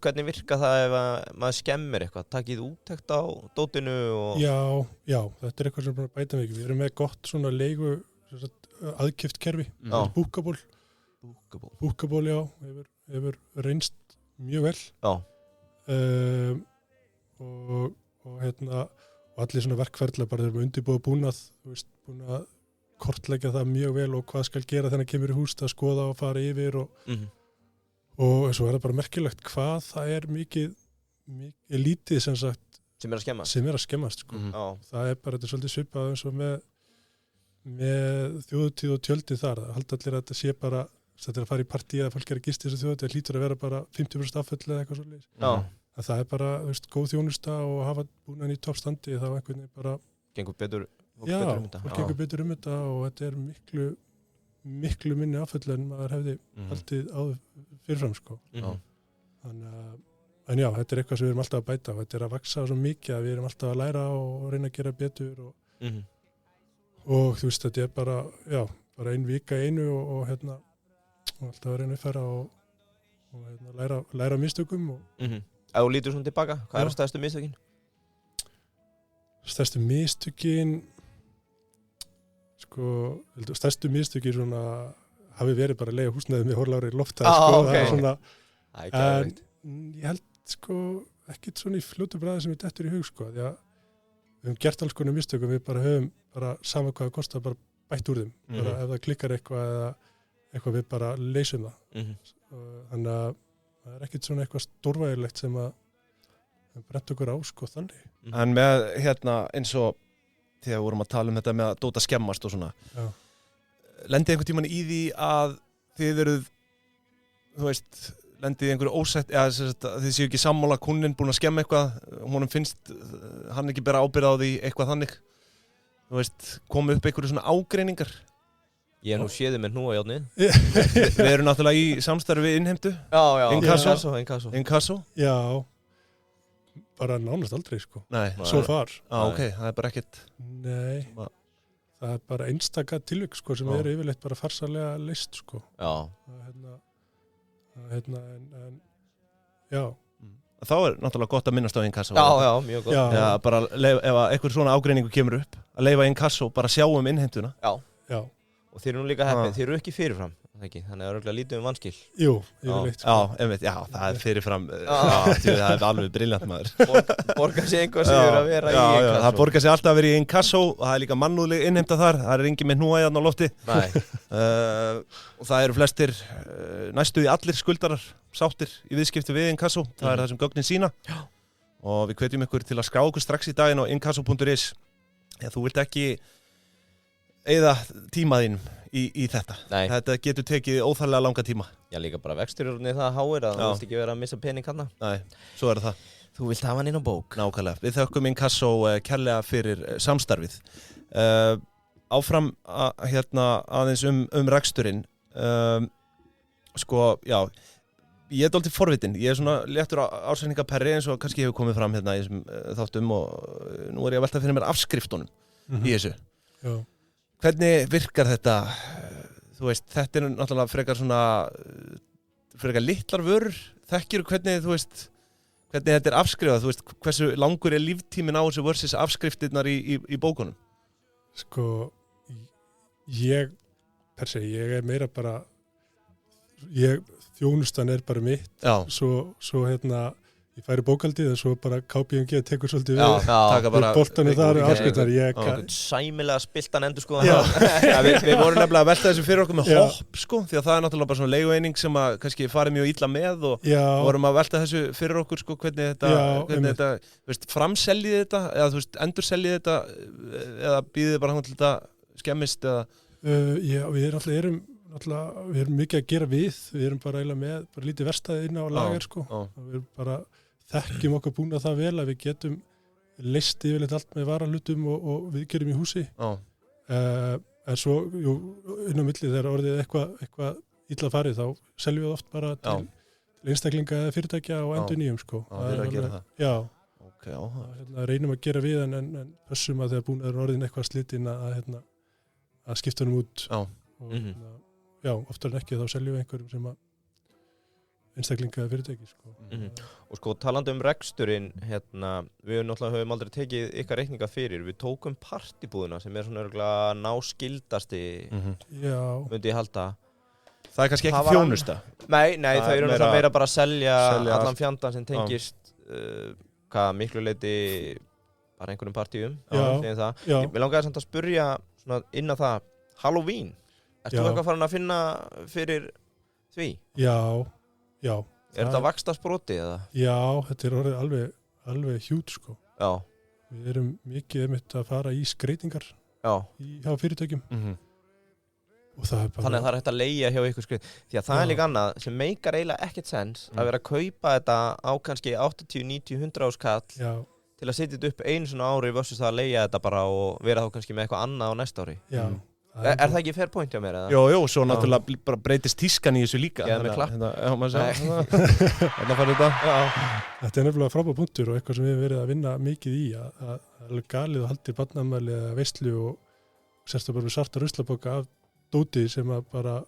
hvernig virka það ef maður skemmir eitthvað, takið úttekt á dótinu og... Já, þetta er eitthvað sem bara bæta mikið, við erum með gott svona leigu aðkipt kerfi, Bookable, já, hefur reynst mjög vel og allir svona verkferðla bara þeir eru undirbúið búnað, búin að kortleggja það mjög vel og hvað skal gera þegar kemur í hús, að skoða og fara yfir og svo er það bara merkilegt hvað það er mikið lítið sem sagt sem er að skemmast sko. Það er bara, þetta er svolítið svipað eins og með þjóðutíð og tjöldi þar, það halda allir að þetta sé bara, þetta er að fara í partí eða fólk er að gista þessu þjóðutíð, það hlýtur að vera bara 50% afföll eða eitthvað svolítið. Það er bara, góð þjónusta og hafa búin í toppstandi, þá einhvern veginn bara gengur betur, fólk gengur betur þetta og þetta er miklu minni afföll en maður hefði haldið áður fyrirfram sko. En já, þetta er eitthvað sem við erum alltaf að bæta og þetta er að vaksa svo mikið að við erum alltaf að læra og reyna að gera betur og þú veist, þetta er bara, bara ein vika einu og alltaf að reyna að fara og læra mistökum. Ef þú lítur svona tilbaka, hvað eru stærstu mistökin? Stærstu mistökin, sko, stærstu mistöki svona hafi verið bara að leiga húsnæði með Hórlári Lofta, sko, okay. Það er svona, en ég held, sko, ekkert svona í fljótu bræði sem ég dettur í hug, sko, því að við höfum gert alls konar mistökum, við bara höfum bara sama hvað það kostar, bara bætt úr þeim, bara ef það klikkar eitthvað eða eitthvað við bara leysum það. Þannig að það er ekkert svona eitthvað stórvægilegt sem að brent okkur á, sko, þannig. En með, eins og þegar við vorum að tala um þetta með að dóta skemmast og svona, lendið einhvern tímann í því að þið eruð, þú veist, lendið í einhverju ósætt, eða þið séu ekki sammála kúnninn búin að skemma eitthvað, honum finnst hann ekki bera ábyrgð á því eitthvað þannig, þú veist, komu upp einhverju svona ágreiningar. Ég nú séði með hnúa játni. Við erum náttúrulega í samstarfi við innheimtu. Inkasso. Já, bara nánast aldrei, sko. Nei. So far. Ok, það er bara ekkert. Nei, það er bara einstaka tilvik, sko, sem eru yfirleitt bara farsarlega leyst, sko. Já. Já. Þá er náttúrulega gott að minnast á Inkasso. Já, mjög gott. Já, bara ef einhver svona ágreiningu kemur upp, að leyfa Inkasso, bara sjá innheimtuna. Já. Og þeir eru nú líka heppin, þeir eru ekki fyrirfram, ekki? Þannig að það er örgulega lítið vanskil. Jú, yfirleitt. Það er fyrirfram, það er alveg brilljant maður. Borgar sig einhver sem eru að vera í Inkasso. Já, það borgar sig alltaf að vera í Inkasso og það er líka mannúðleg innheimta þar, það er engin með hnúaðan á lofti. Nei. Og það eru flestir, næstuði allir skuldarar sáttir í viðskipti við Inkasso, það er það sem gögnin sína. Og við hvetjum ykkur til að skrá okkur strax í daginn á inkasso.is. Þú vilt ekki eyða tímaðinn í þetta. Nei. Þetta getur tekið óþarlega langa tíma. Já, líka bara vexturinn það háir að þú vilt ekki vera að missa pening hana. Nei, svo er það. Þú vilt hafa hann inn á bók. Nákvæmlega. Við þökkum Inkasso kærlega fyrir samstarfið. Áfram aðeins reksturinn. Sko, já, ég er dálítið forvitinn. Ég er svona léttur ársreikningaperri eins og kannski hefur komið fram í þessum þáttum og nú er ég að velta fyrir mér afskriftunum í þessu. Já. Hvernig virkar þetta? Þú veist, þetta er náttúrulega frekar litlar vörur. Þekkirðu hvernig, þú veist, hvernig þetta er afskrifað? Þú veist, hversu langur er líftíminn á þessu versus afskriftirnar í bókunum? Sko, ég er meira bara, þjónustan er bara mitt. Já. Svo ég færi bókaldið en svo bara KPMG tekur svolítið við. Taka bara boltanum þar og afskriftar. Sæmilega spiltan endur sko. Við vorum nefnilega að velta þessu fyrir okkur með hopp sko, því að það er náttúrulega bara svona leigueining sem að kannski farið mjög illa með og vorum að velta þessu fyrir okkur sko, hvernig þetta veist, framseljið þetta eða þú veist, endurseljið þetta eða býðið bara hann til þetta skemmist eða? Við erum mikið að gera við erum bara eiginlega með bara lítið verstaði inn á lager sko. Við erum bara þekkjum okkur búin að það vel að við getum leyst yfirleitt allt með varahlutum og við gerum í húsi. En svo inn á milli þegar orðið eitthvað illa farið þá seljum við oft bara til einstaklinga eða fyrirtækja og endurnýjum sko. Við erum að gera það. Já. Okay, reynum að gera við en pössum að þegar búin er orðin eitthvað slitinn að skipta honum út. Og oftar en ekki þá seljum við einhverjum sem að einstaklinga eða fyrirtæki sko. Og sko talandi reksturinn við náttúrulega höfum aldrei tekið ykkar reikninga fyrir, við tókum partibúðuna sem er svona örgulega náskildasti myndi ég halda. Það er kannski ekki þjónusta? Nei, þau eru meira bara að selja allan fjandan sem tengist miklu leyti bara einhverjum partíum. Við langaði samt að spurja svona inn á það, Halloween. Ertu eitthvað farin að finna fyrir því? Já. Er þetta vaxtarsproti eða? Já, þetta er orðið alveg hjút sko. Já. Við erum mikið að fara í skreytingar hjá fyrirtækjum. Og það er bara... Þannig að það er hægt að leigja hjá ykkur skreyt. Því að það er líka annað sem meikar eiginlega ekkert sens að vera að kaupa þetta á kannski 80, 90, 100 áskall til að setja þetta upp einu svona ári versus það að leigja þetta bara og vera þá kannski með eitthvað annað á næsta ári. Já. Er það ekki fair point hjá mér? Jó, svo náttúrulega bara breytist tískan í þessu líka. Já, með klapp. Þetta er nefnilega frábær punktur og eitthvað sem við hefum verið að vinna mikið í að galið og haldir barnamæli eða veislu og sérstaklega bara með svarta ruslapoka af dóti sem að bara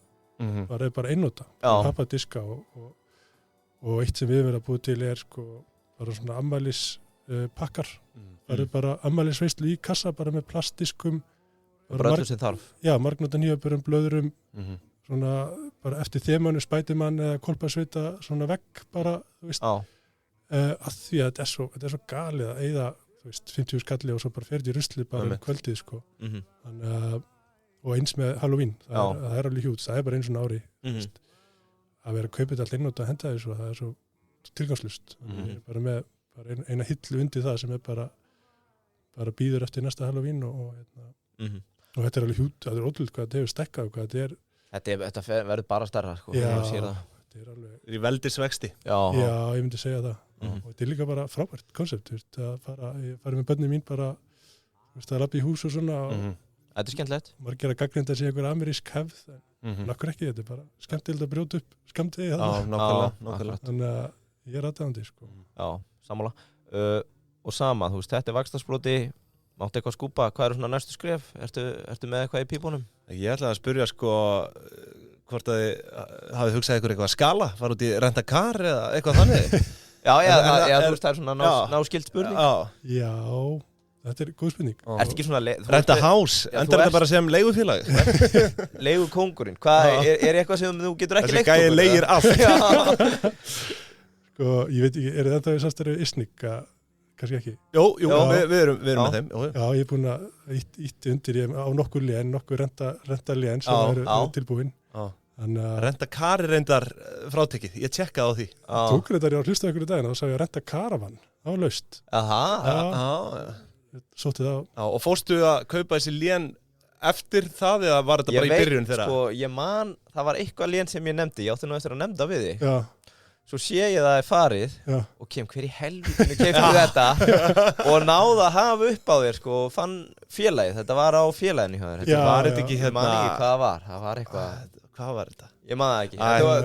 er bara einnota. Pappadiska og eitt sem við hefum verið að búið til er sko bara svona ammælispakkar. Það eru bara ammælisveislu í kassa bara með plastiskum bara öllu sem þarf. Já, margnóta nýjabörum, blöðurum, svona bara eftir þemanu, Spiderman eða Kolpasveita, svona vegg bara, þú veist, að því að þetta er svo galið að eyða, þú veist, 50 skalli og svo bara ferði í rusli bara kvöldið, sko. Þannig að, og eins með Halloween, það er alveg hjút, það er bara eins og ári, veist, að vera að kaupa þetta allt innótt að henda þessu, það er svo tilgangslust. Bara með eina hillu undir það sem er bara býður eftir næsta Halloween og þetta er alveg hjút, það er ótrúlega hvað þetta hefur stekkað og hvað þetta er. Þetta verður bara stærra, sko. Já, þetta er alveg... Í veldisvexti. Já, ég myndi segja það. Og þetta er líka bara frábært koncept, að fara með börnin mín bara, að labba í hús og svona. Þetta er skemmtilegt. Margir að gagnrýnda sig einhver amerísk hefð, en nokkur ekki, þetta er bara skemmtilegt að brjóta upp skammdegi. Já, nákvæmlega. Þannig að ég er aðdáandi, sko. Já, sammála. Og sama, þú veist, þetta er vaxtarsproti, máttu eitthvað skúpa, hvað eru svona næstu skref? Ertu með eitthvað í pípunum? Ég ætlaði að spyrja, sko, hvort að þið hafið hugsað ykkur eitthvað að skala, fara út í renta-kar eða eitthvað þannig? Já, þú veist, það er svona náskild spurning. Já, þetta er góð spurning. Ertu ekki svona... Renta-hás, endar þetta bara sem leigufélag? Leigukóngurinn, hvað, er eitthvað sem þú getur ekki leikt? Þessi gæi leigir allt. Sko, ég veit ekki, er þetta við samstæðu Isnik að... Kannski ekki. Jú, við erum með þeim. Já, ég er búin að ítti undir á nokkur renta lén sem eru tilbúin. Renta-kar er reyndar frátekið, ég tjekkaði á því. Tókur þetta ég á hlusta ykkur í daginn og þá sá ég renta-karavan á laust. Sótti það á. Og fórstu að kaupa þessi lén eftir það eða var þetta bara í byrjun þeirra? Sko, ég man, það var eitthvað lén sem ég nefndi, ég átti nú eftir að nefnda við þig. Já. Svo sé ég það er farið og hver í helvítinu keypti þetta og náði að hafa upp á þér, sko, og fann félagið, þetta var á félaginu hjá þér. Þetta var þetta ekki hérna... Ég man ekki hvað það var eitthvað... Hvað var þetta? Ég man það ekki,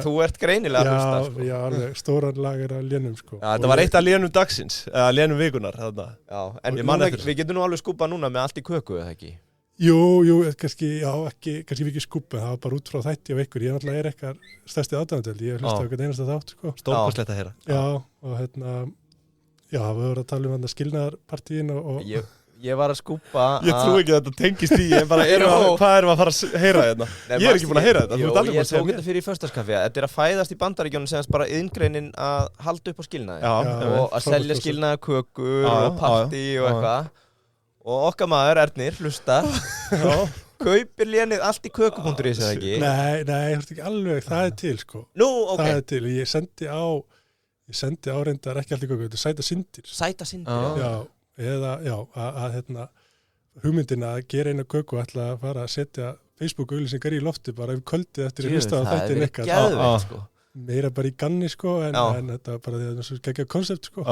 þú ert greinilega að hlusta, sko. Já, alveg, stóran lager af lénum, sko. Já, þetta var eitt af lénum dagsins, eða lénum vikunar, þarna. Já, en við getum nú alveg skúpað núna með allt í köku, eða ekki? Jú, kannski ekki skúpa, það var bara út frá þætti á ykkur. Ég náttúrulega er eitthvað stærsti aðdáðandöld, ég hef hlustað okkur einasta þátt, sko. Stórkostlegt að heyra. Já, og við vorum að tala um skilnaðarpartíin og... Ég var að skúpa Ég trú ekki að þetta tengist í, ég bara, hvað erum við að fara að heyra hérna? Ég er ekki búin að heyra þetta, þú ert aldrei búin að segja mér. Ég tók þetta fyrir í föstaskaffi, þetta er að fæðast í Bandaríkjónum sem bara iðngreinin að halda upp á skilnaði og að selja skilnaðarkökur og partí og eitthvað. Og okkar maður, Ernir, hlustar, kaupir lénið allt í köku.is eða ekki? Nei, þú veist ekki alveg, það er til, sko. Nú, ok. Það er til, ég sendi á reyndar ekki allt í köku, þetta er Sæta Syndir. Sæta Syndir, já. Eða, hugmyndin að gera eina köku ætla að fara að setja Facebook-auglýsingar í lofti bara ef kvöldið eftir að hlusta á þættin eitthvað. Það er geðveikt, sko. Meira bara í ganni, sko, en þetta var bara því að það er svo geggjað koncept, sko.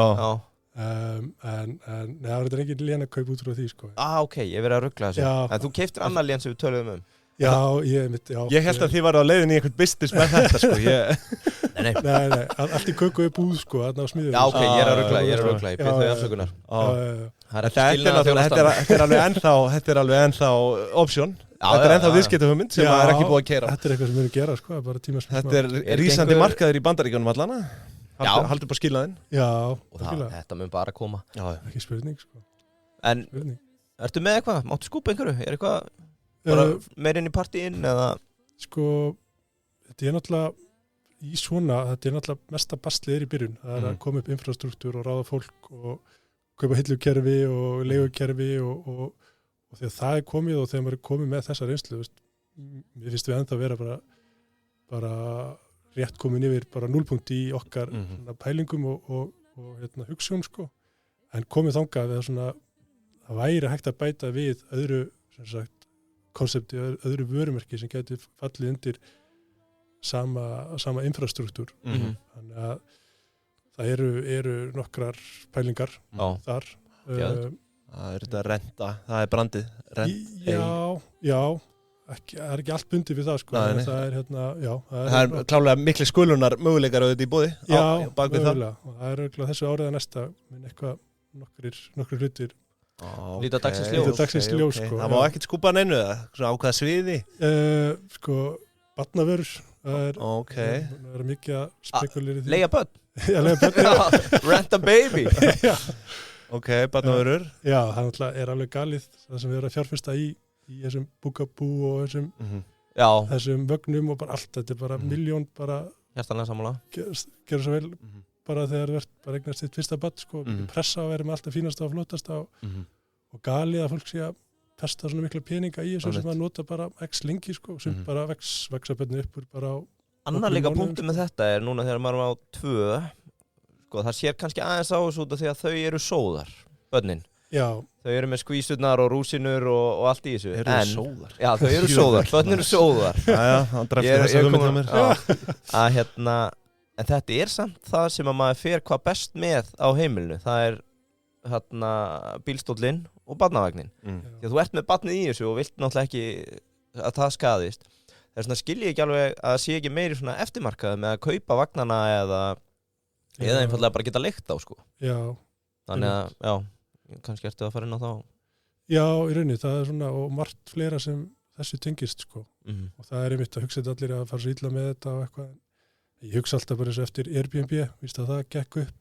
En það var þetta engin lén að kaupa út frá því, sko. Ok, ég verið að ruggla þessu. En þú keiftir annar lén sem við töluðum um. Já, ég held að þið varu á leiðinni í einhvern business með þetta, sko. Nei, allt í köku er búð, sko, þarna á smiðum. Já, ok, ég er að ruggla, ég byrð þau afsökunar. Þetta er alveg ennþá option. Þetta er ennþá viðskiptahugmynd sem er ekki búið að keyra. Þetta er eitthvað sem við erum að gera, sko, bara tímasmið. Þetta er rísandi markaður í Bandaríkjunum allana. Haldur bara skilaðinn. Já, og þetta mun bara koma. Ekki spurning, sko. En, ertu með eitthvað? Máttu skúpa einhverju? Er eitthvað bara meirinn í partíinn eða? Sko, þetta er náttúrulega í svona, þetta er náttúrulega mesta bastliðir í byrjun. Það er að koma upp infrastruktúr og ráða fólk og kaupa hillukerfi og leigukerfi og þegar það er komið og þegar maður er komið með þessa reynslu, mér finnst við ennþá að vera bara rétt komin yfir bara núlpunkt í okkar pælingum og hugsun, sko. En komið þangað við það væri hægt að bæta við öðru, sem sagt, konsepti, öðru vörumerki sem geti fallið undir sama infrastruktúr. Þannig að það eru nokkrar pælingar þar. Það er þetta renta, það er brandið. Já, það er ekki allt bundið við það, sko. Það er klálega miklu skulunar möguleikar á þetta í boði. Já, mögulega. Og það er þessu árið að næsta minn eitthvað nokkrir hlutir. Líta dagsins ljós, sko. Það má ekkert skúpa neinu eða? Svona á hvaða sviði? Sko, barnavörur. Það er mikið að spekulir í því. Leigja börn? Já, leigja börn. Rent a baby. Já. Ok, barnavörur. Já, það er alveg galið það sem við erum að fjárfesta í í þessum búkabú og þessum vögnum og bara allt, þetta bara miljón bara hjartanlega sammála gera svo vel bara þegar þú ert bara eignast þitt fyrsta barn sko, pressa að vera með alltaf fínasta og flottasta og galið að fólk sé að festa svona mikla peninga í þessu sem að nota bara x lengi sko, sem bara vexa bönni uppur bara á annar líka punktu með þetta núna þegar maður á 2 sko, það sér kannski aðeins á þessu út af því að þau eru sóðar, bönnin þau eru með skvísurnar og rúsinur og allt í þessu sóðar? Já, þau eru sóðar, bönnin eru sóðar en þetta samt það sem að maður fer hvað best með á heimilinu, það bílstóllinn og barnavagnin því að þú ert með barnið í þessu og vilt náttúrulega ekki að það skaðist þess vegna skil ég ekki alveg að það sé ekki meiri svona eftirmarkaði með að kaupa vagnana eða einfallega bara geta leigt á sko. Þannig að kannski ertu að fara inn á þá Já, í rauninni, það svona og margt fleira sem þessu tengist sko. Og það einmitt að hugsa þetta allir að fara svo illa með þetta og eitthvað ég hugsa alltaf bara þessu eftir Airbnb víst að það gekk upp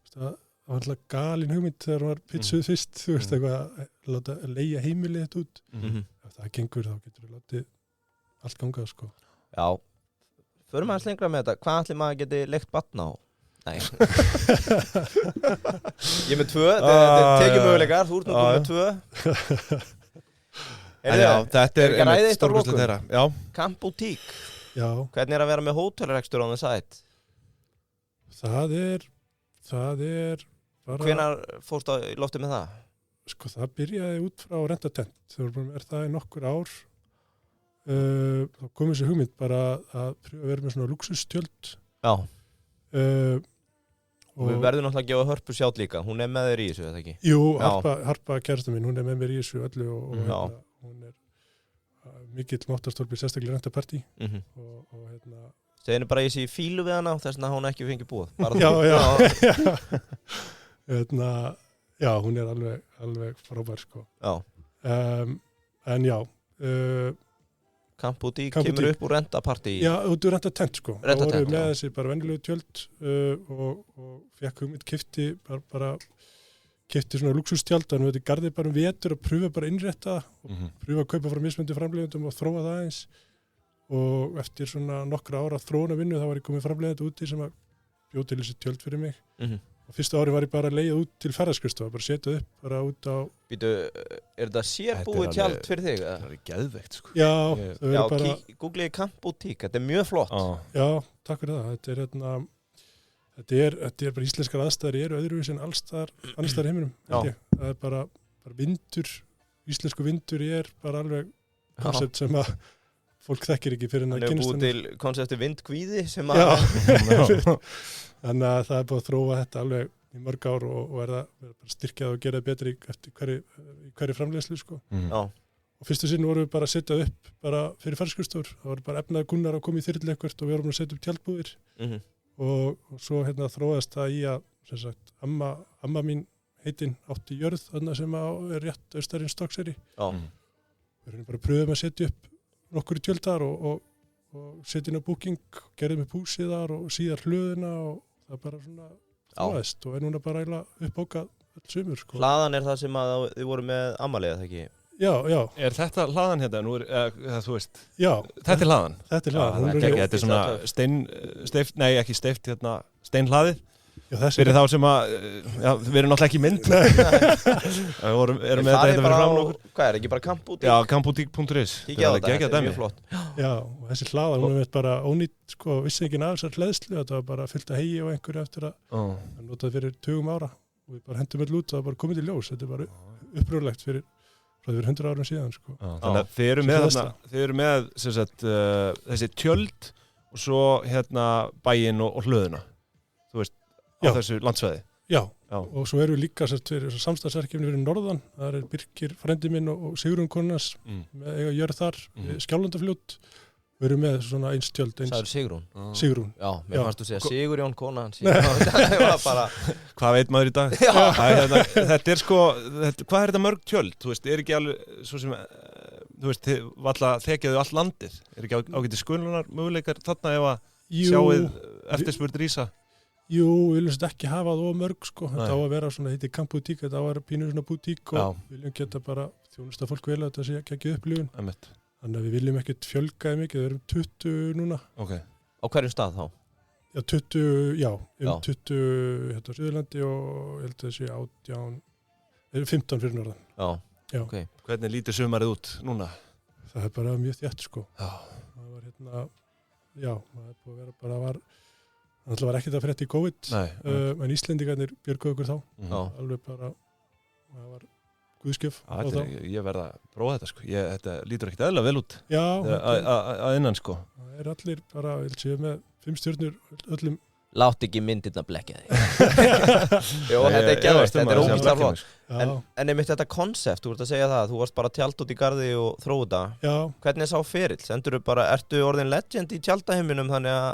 það var alltaf galin hugmynd þegar hún var pitsuð fyrst þú veist eitthvað að leigja heimilið þetta út ef það gengur þá getur við látið allt gangað sko Já, förum aðeins lengra með þetta hvað ætli maður geti leigt barn á? Nei Ég er með 2, þetta tekið möguleikar þú ert nú með 2 Já, þetta einmitt stórkostlegt þeirra Já Camp Boutique Já. Hvernig að vera með hótelrekstur on the side? Það er bara Hvenær fórstu í lofti með það? Sko það byrjaði út frá rentatent þegar það í nokkur ár þá kom þessi hugmynd bara að pröfa að vera með svona luxustjöld Já og við verðum náttúrulega að gefa Hörpu sjátt líka hún með þér í þessu, eða ekki? Jú, Harpa kærasta mín, hún með mér í þessu öllu og hún mikill máttarstólpi sérstaklega rentapartí og Seginu bara ég sé fílu við hana þess að hún ekki fengi búið Já, hún alveg frábær sko en já Camp Boutique kemur upp úr rentapartí Já, út úr rentatent sko og voru með þessi bara venjulegu tjöld og fekk hugmynd keypti svona luxustjald en við garðið bara vetur að pröfa bara innrétta og pröfa að kaupa frá mismunandi framleiðendum og þróa það eins og eftir svona nokkra ára þróunarvinnu þá var ég komið framleiðandi úti sem að bjóð til þessi tjöld fyrir mig og fyrsta ári var ég bara að leigja út til ferðaskrifstofa bara setja upp bara út á Býtu, þetta sérbúið tjald fyrir þig? Það er geðveikt sko Já, bara Google Camp Boutique, þetta er mjög flott Já, takk fyrir það Þetta er bara íslenskar aðstæður eru öðruvísi en annars staðar heiminum það er bara vindur íslensku vindur bara alveg koncept sem að fólk þekkir ekki fyrir að kynast búið til koncepti vindkvíði sem að þannig að það er búið að þróa þetta alveg í mörg ár og verða bara styrkjað og gera betri eftir hverju framleiðslu sko. Og fyrstu sinn vorum við bara að setja upp bara fyrir ferðskrifstofur það voru bara efnaði kunnar að koma í þyrlu eitthvað og við vorum að setja upp tjaldbúðir og svo þróaðist það í að sem sagt, amma mín heitinn átti jörð þarna sem er rétt austarinn Stokkseyri við erum bara pröfum að setja upp nokkur tjöldar og setja inn á booking gerðum upp húsið þar og síðar hlöðuna og það bara svona þróaðist og núna bara eiginlega uppbókað öll sumur sko. Hlaðan er það sem að þið voru með ammaliða, það ekki? Já. Er þetta hlaðan hérna? Nú þú veist. Já. Þetta er hlaðan? Þetta er hlaðan. Þetta er svona ekki steift, steinhlaðið. Fyrir þá sem að, við erum náttúrulega ekki mynd. Við erum með þetta fyrir fram okkur. Hvað ekki bara Camp Boutique? Já, campboutique.is. Kíkja á þetta er mjög flott. Já, og þessi hlaða, hún bara ónýtt, sko, vissi ekki þessar hleðslu, þetta var bara fyllt að hegi og einhverju eftir að notað fyrir 20 ára. Og við bara hendum all út og það bara komið til ljós. Þetta er bara upprúðlegt fyrir 100 árum síðan, sko. Þannig að þið eru með sem sagt, þessi tjöld og svo bæinn og hlöðuna. Þú veist, á þessu landsvæði. Já, og svo erum við líka samstarfsverkefni fyrir norðan. Það er Birkir, frendi minn og Sigrún Konunars með jörð þar, Skjálfandafljót. Við erum með svona eins tjöld. Það er Sigrún? Sigrún. Já, mér fannst þú segja Sigurjón Konan. Hvað veit maður í dag? Þetta er sko, hvað er þetta mörg tjöld? Þú veist, er ekki alveg svo sem, þú veist, þekjaðu allt landið. Er ekki ágæti skölunar möguleikar þarna ef að sjáið eftirspurn rísa? Jú, við viljum ekki hafa það mörg sko, þetta á að vera svona, heitir Camp Boutique, þetta á að vera pínu svona boutík og við viljum geta bara þjónusta fólk vel að þetta sé ekki upplifun. Þannig að við viljum ekkert fjölgaði mikið, við erum 20 núna. Okay. Á hverjum stað þá? Já, 20 hérna á Suðurlandi og ég held að það sé 15 fyrir norðan. Já. Okay. Hvernig lítur sumarið út núna? Það er bara mjög þétt sko. Það var hérna, það er búið að vera bara það var ekkert að frétta í COVID, en Íslendingarnir björguðu okkur þá. Alveg bara, það var guðskjöf á þá. Ég verða að prófa þetta sko. Þetta lítur ekkert eðlilega vel út. Já. Að innan sko. Það er allir bara, ég vil segja með 5 stjörnur öllum. Látt ekki myndirna blekja þig. Jó, þetta er gæðvægt, þetta er ógíslega flott. En einmitt þetta konsept, þú ert að segja það, þú varst bara tjald út í garði og þróu þetta. Já. Hvernig sá ferill? Ertu orðin legend í tjaldaheiminum þannig að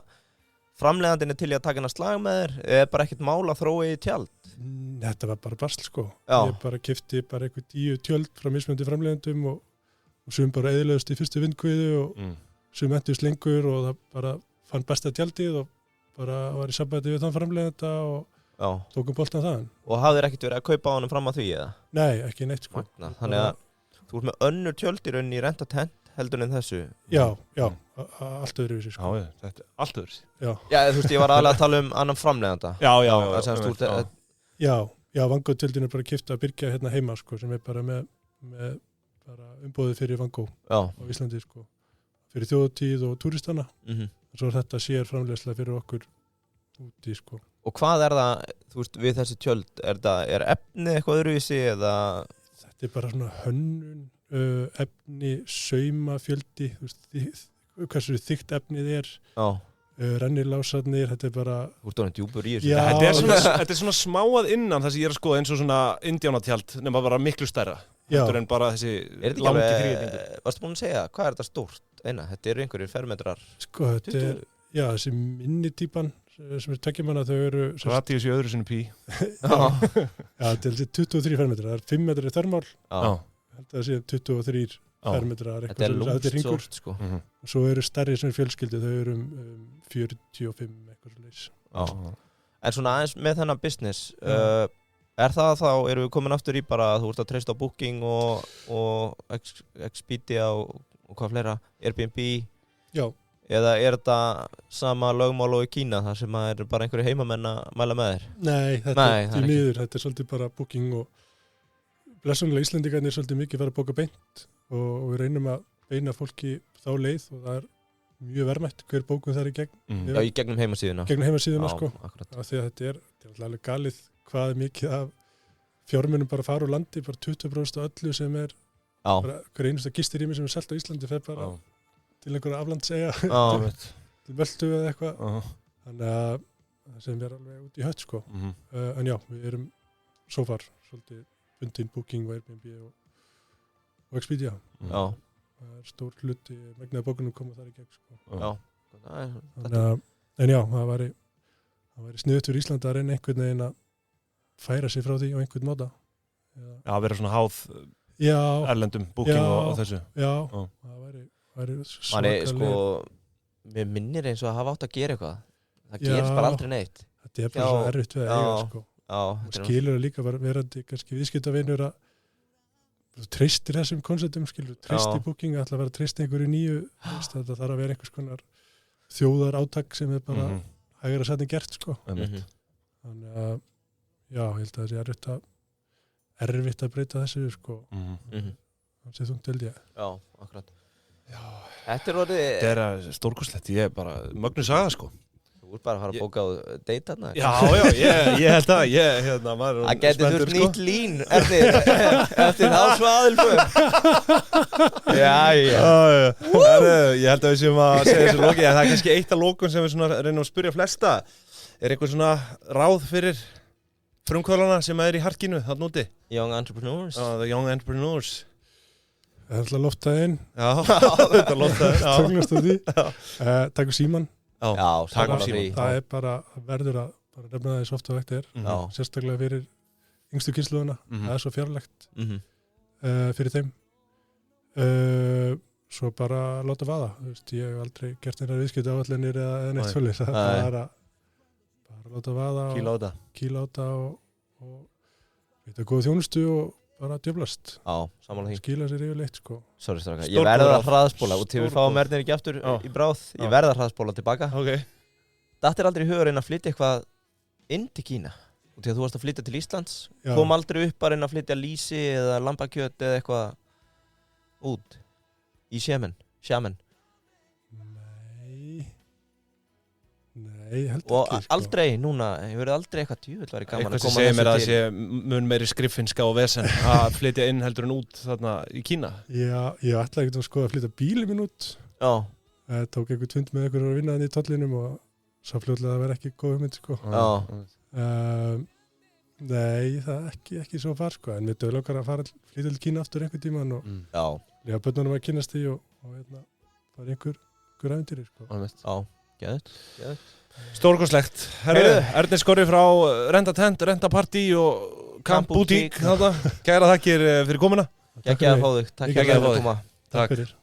framleiðandinn er til í að taka hennar slag með þér? Er bara ekkert mál að þróa í tjald? Þetta var bara basl sko. Ég bara keypti bara eitthvað 10 tjöld frá mismunandi framleiðandum og sum bara eyðilegust í fyrstu vindkviðu og sum endust lengur og það bara fann besta tjaldið og bara var í sambandi við þann framleiðanda og tókum boltan þaðan. Og hafðir ekkert verið að kaupa á honum fram að því eða? Nei, ekki neitt sko. Þannig að þú ert með önnur tjöld í rauninni í rentatent heldur en þessu? Já, allt öðruvísi sko. Já, þetta er allt öðruvísi. Já, þú veist, ég var aðlega að tala um annan framleiðanda. Já, Vangó-tjöldin er bara keypt að byrgja hérna heima sko, sem er bara með bara umbóðið fyrir Vangó á Íslandi sko. Fyrir þjóðatíð og túristana. Svo er þetta sér framleiðslega fyrir okkur úti sko. Og hvað er það, þú veist, við þessi tjöld, er efni eitthvað öðruvísi eða? Þetta er bara svona hönnun, efni, saumafjöldi, þú veist, hversu þykkt efnið er, rennilásarnir, þetta er bara... Þú ert orðinn djúpur í þessu. Þetta er svona smáað innan það sem ég er að skoða eins og svona indjánatjald, nema bara miklu stærra. Þetta en bara þessi langi þríðningur. Varstu búin að segja, hvað er þetta stórt? Þetta eru einhverjir fermetrar. Sko, þetta er, þessi minnitýpan sem er tveggjumanna, þau eru... Radíus í öðru sinni pí. Þetta er 23 fermetrar, það er 5 metrar í þörmál. Það sé 23 fermetrar. Þetta er lúmst sko. Og svo eru stærri sem fjölskyldi, þau eru 45 eitthvað leys. En svona aðeins með þennan business, er það þá, eru við komin aftur í bara að þú ert að treysta á Booking og Expedia og hvað fleira, Airbnb? Já. Eða er þetta sama lögmál og í Kína, þar sem er bara einhverju heimamenn að mæla með þér? Nei, þetta er miður, þetta er svolítið bara Booking og blessunlega Íslendingarnir er svolítið mikið að bóka beint og við reynum að beina fólki þá leið og það er mjög verðmætt hver bókum þar í gegn. Já, í gegnum heimasíðuna. Gegnum heimasíðuna, sko. Af því að þetta er alveg galið hvað er mikið af fjármunum bara fara úr landi, bara 20% af öllu sem er bara hver einusta gistirými sem er selt á Íslandi fer bara til einhverja aflandseyja til Möltu eða eitthvað þannig að það sem er alveg út í hött sko en já, við erum so far svolítið bundin Booking og Airbnb og Expedia það er stór hluti megnaði bókunum koma þar í gegn sko en já, það væri sniðugt fyrir Íslandi að reyna einhvern veginn að færa sig frá því á einhvern máta að vera svona háð erlendum Booking og þessu það væri svakalega sko, mér minnir eins og að hafa átt að gera eitthvað það gerist bara aldrei neitt þetta er bara svo erfitt við að eiga sko skilur að líka verandi kannski viðskiptavinur að þú treystir þessum konceptum skilur, treystir Booking að ætla að vera treyst einhverju nýju þetta þarf að vera einhvers konar þjóðar átak sem er bara hægara sætni gert sko þannig að já, ég held að það sé erfitt að breyta þessu sko það sé þungt held ég Já, akkurat Þetta er stórkostlegt, ég er bara mögnu saga sko Þú ert bara að fara að bóka á date þarna Já, ég held að það geti þurft nýtt lín eftir þá svaðilfum Ég held að við séum að segja þessu loki en það er kannski eitt af lókun sem við reynum að spyrja flesta er einhver svona ráð fyrir frumkvölana sem er í harkinu þarna úti Young Entrepreneurs The Young Entrepreneurs Það er alltaf loftaðinn Já, þetta er loftaðinn Tögnast á því Takk um síman Já, takk um síman Það er bara verður að nefna það í soft og vekt er sérstaklega fyrir yngstu kynslóðuna það er svo fjarlægt fyrir þeim svo bara láta vaða ég hef aldrei gert einhverja viðskipti áallinir eða neitt svolítið það er bara bara láta vaða kýla á þetta og þetta góða þjónustu og bara djöflast. Já, samanlega því. Skila sér yfirleitt, sko. Sorry, strákar. Ég verða að hraðspóla og til við fáum Ernir ekki aftur í bráð. Ég verða að hraðspóla tilbaka. Ok. Datt aldrei í huga að reyna að flytja eitthvað inn til Kína? Og til að þú varst að flytja til Íslands, kom aldrei upp að reyna að flytja lýsi eða lambakjöt eða eitthvað út í Sjemen? Nei, held ekki. Og aldrei núna, ég verið aldrei eitthvað djúvill væri gaman að koma þessu til. Eitthvað sem segir mér að það sé mun meiri skriffinska og vesen að flytja inn heldur en út þarna í Kína. Já, ég ætlaði ekki að skoða að flytja bílið minn út. Já. Það tók einhvern fund með einhverjum að vinna þannig í tollinum og svo fljóðlega að vera ekki góð hugmynd, sko. Já. Nei, það er ekki svo far, sko. En við dögum okkar að flytja til Kína aftur einhvern tíman og líka börnunum að kynnast því og það einhver ævintýri, sko. Já, geðut. Stórkostlegt. Ernir Skorri frá Renta Tent, Renta Party og Camp Boutique. Kæra þakkir fyrir komuna. Gekkið að fá þig. Takk fyrir að koma. Takk fyrir.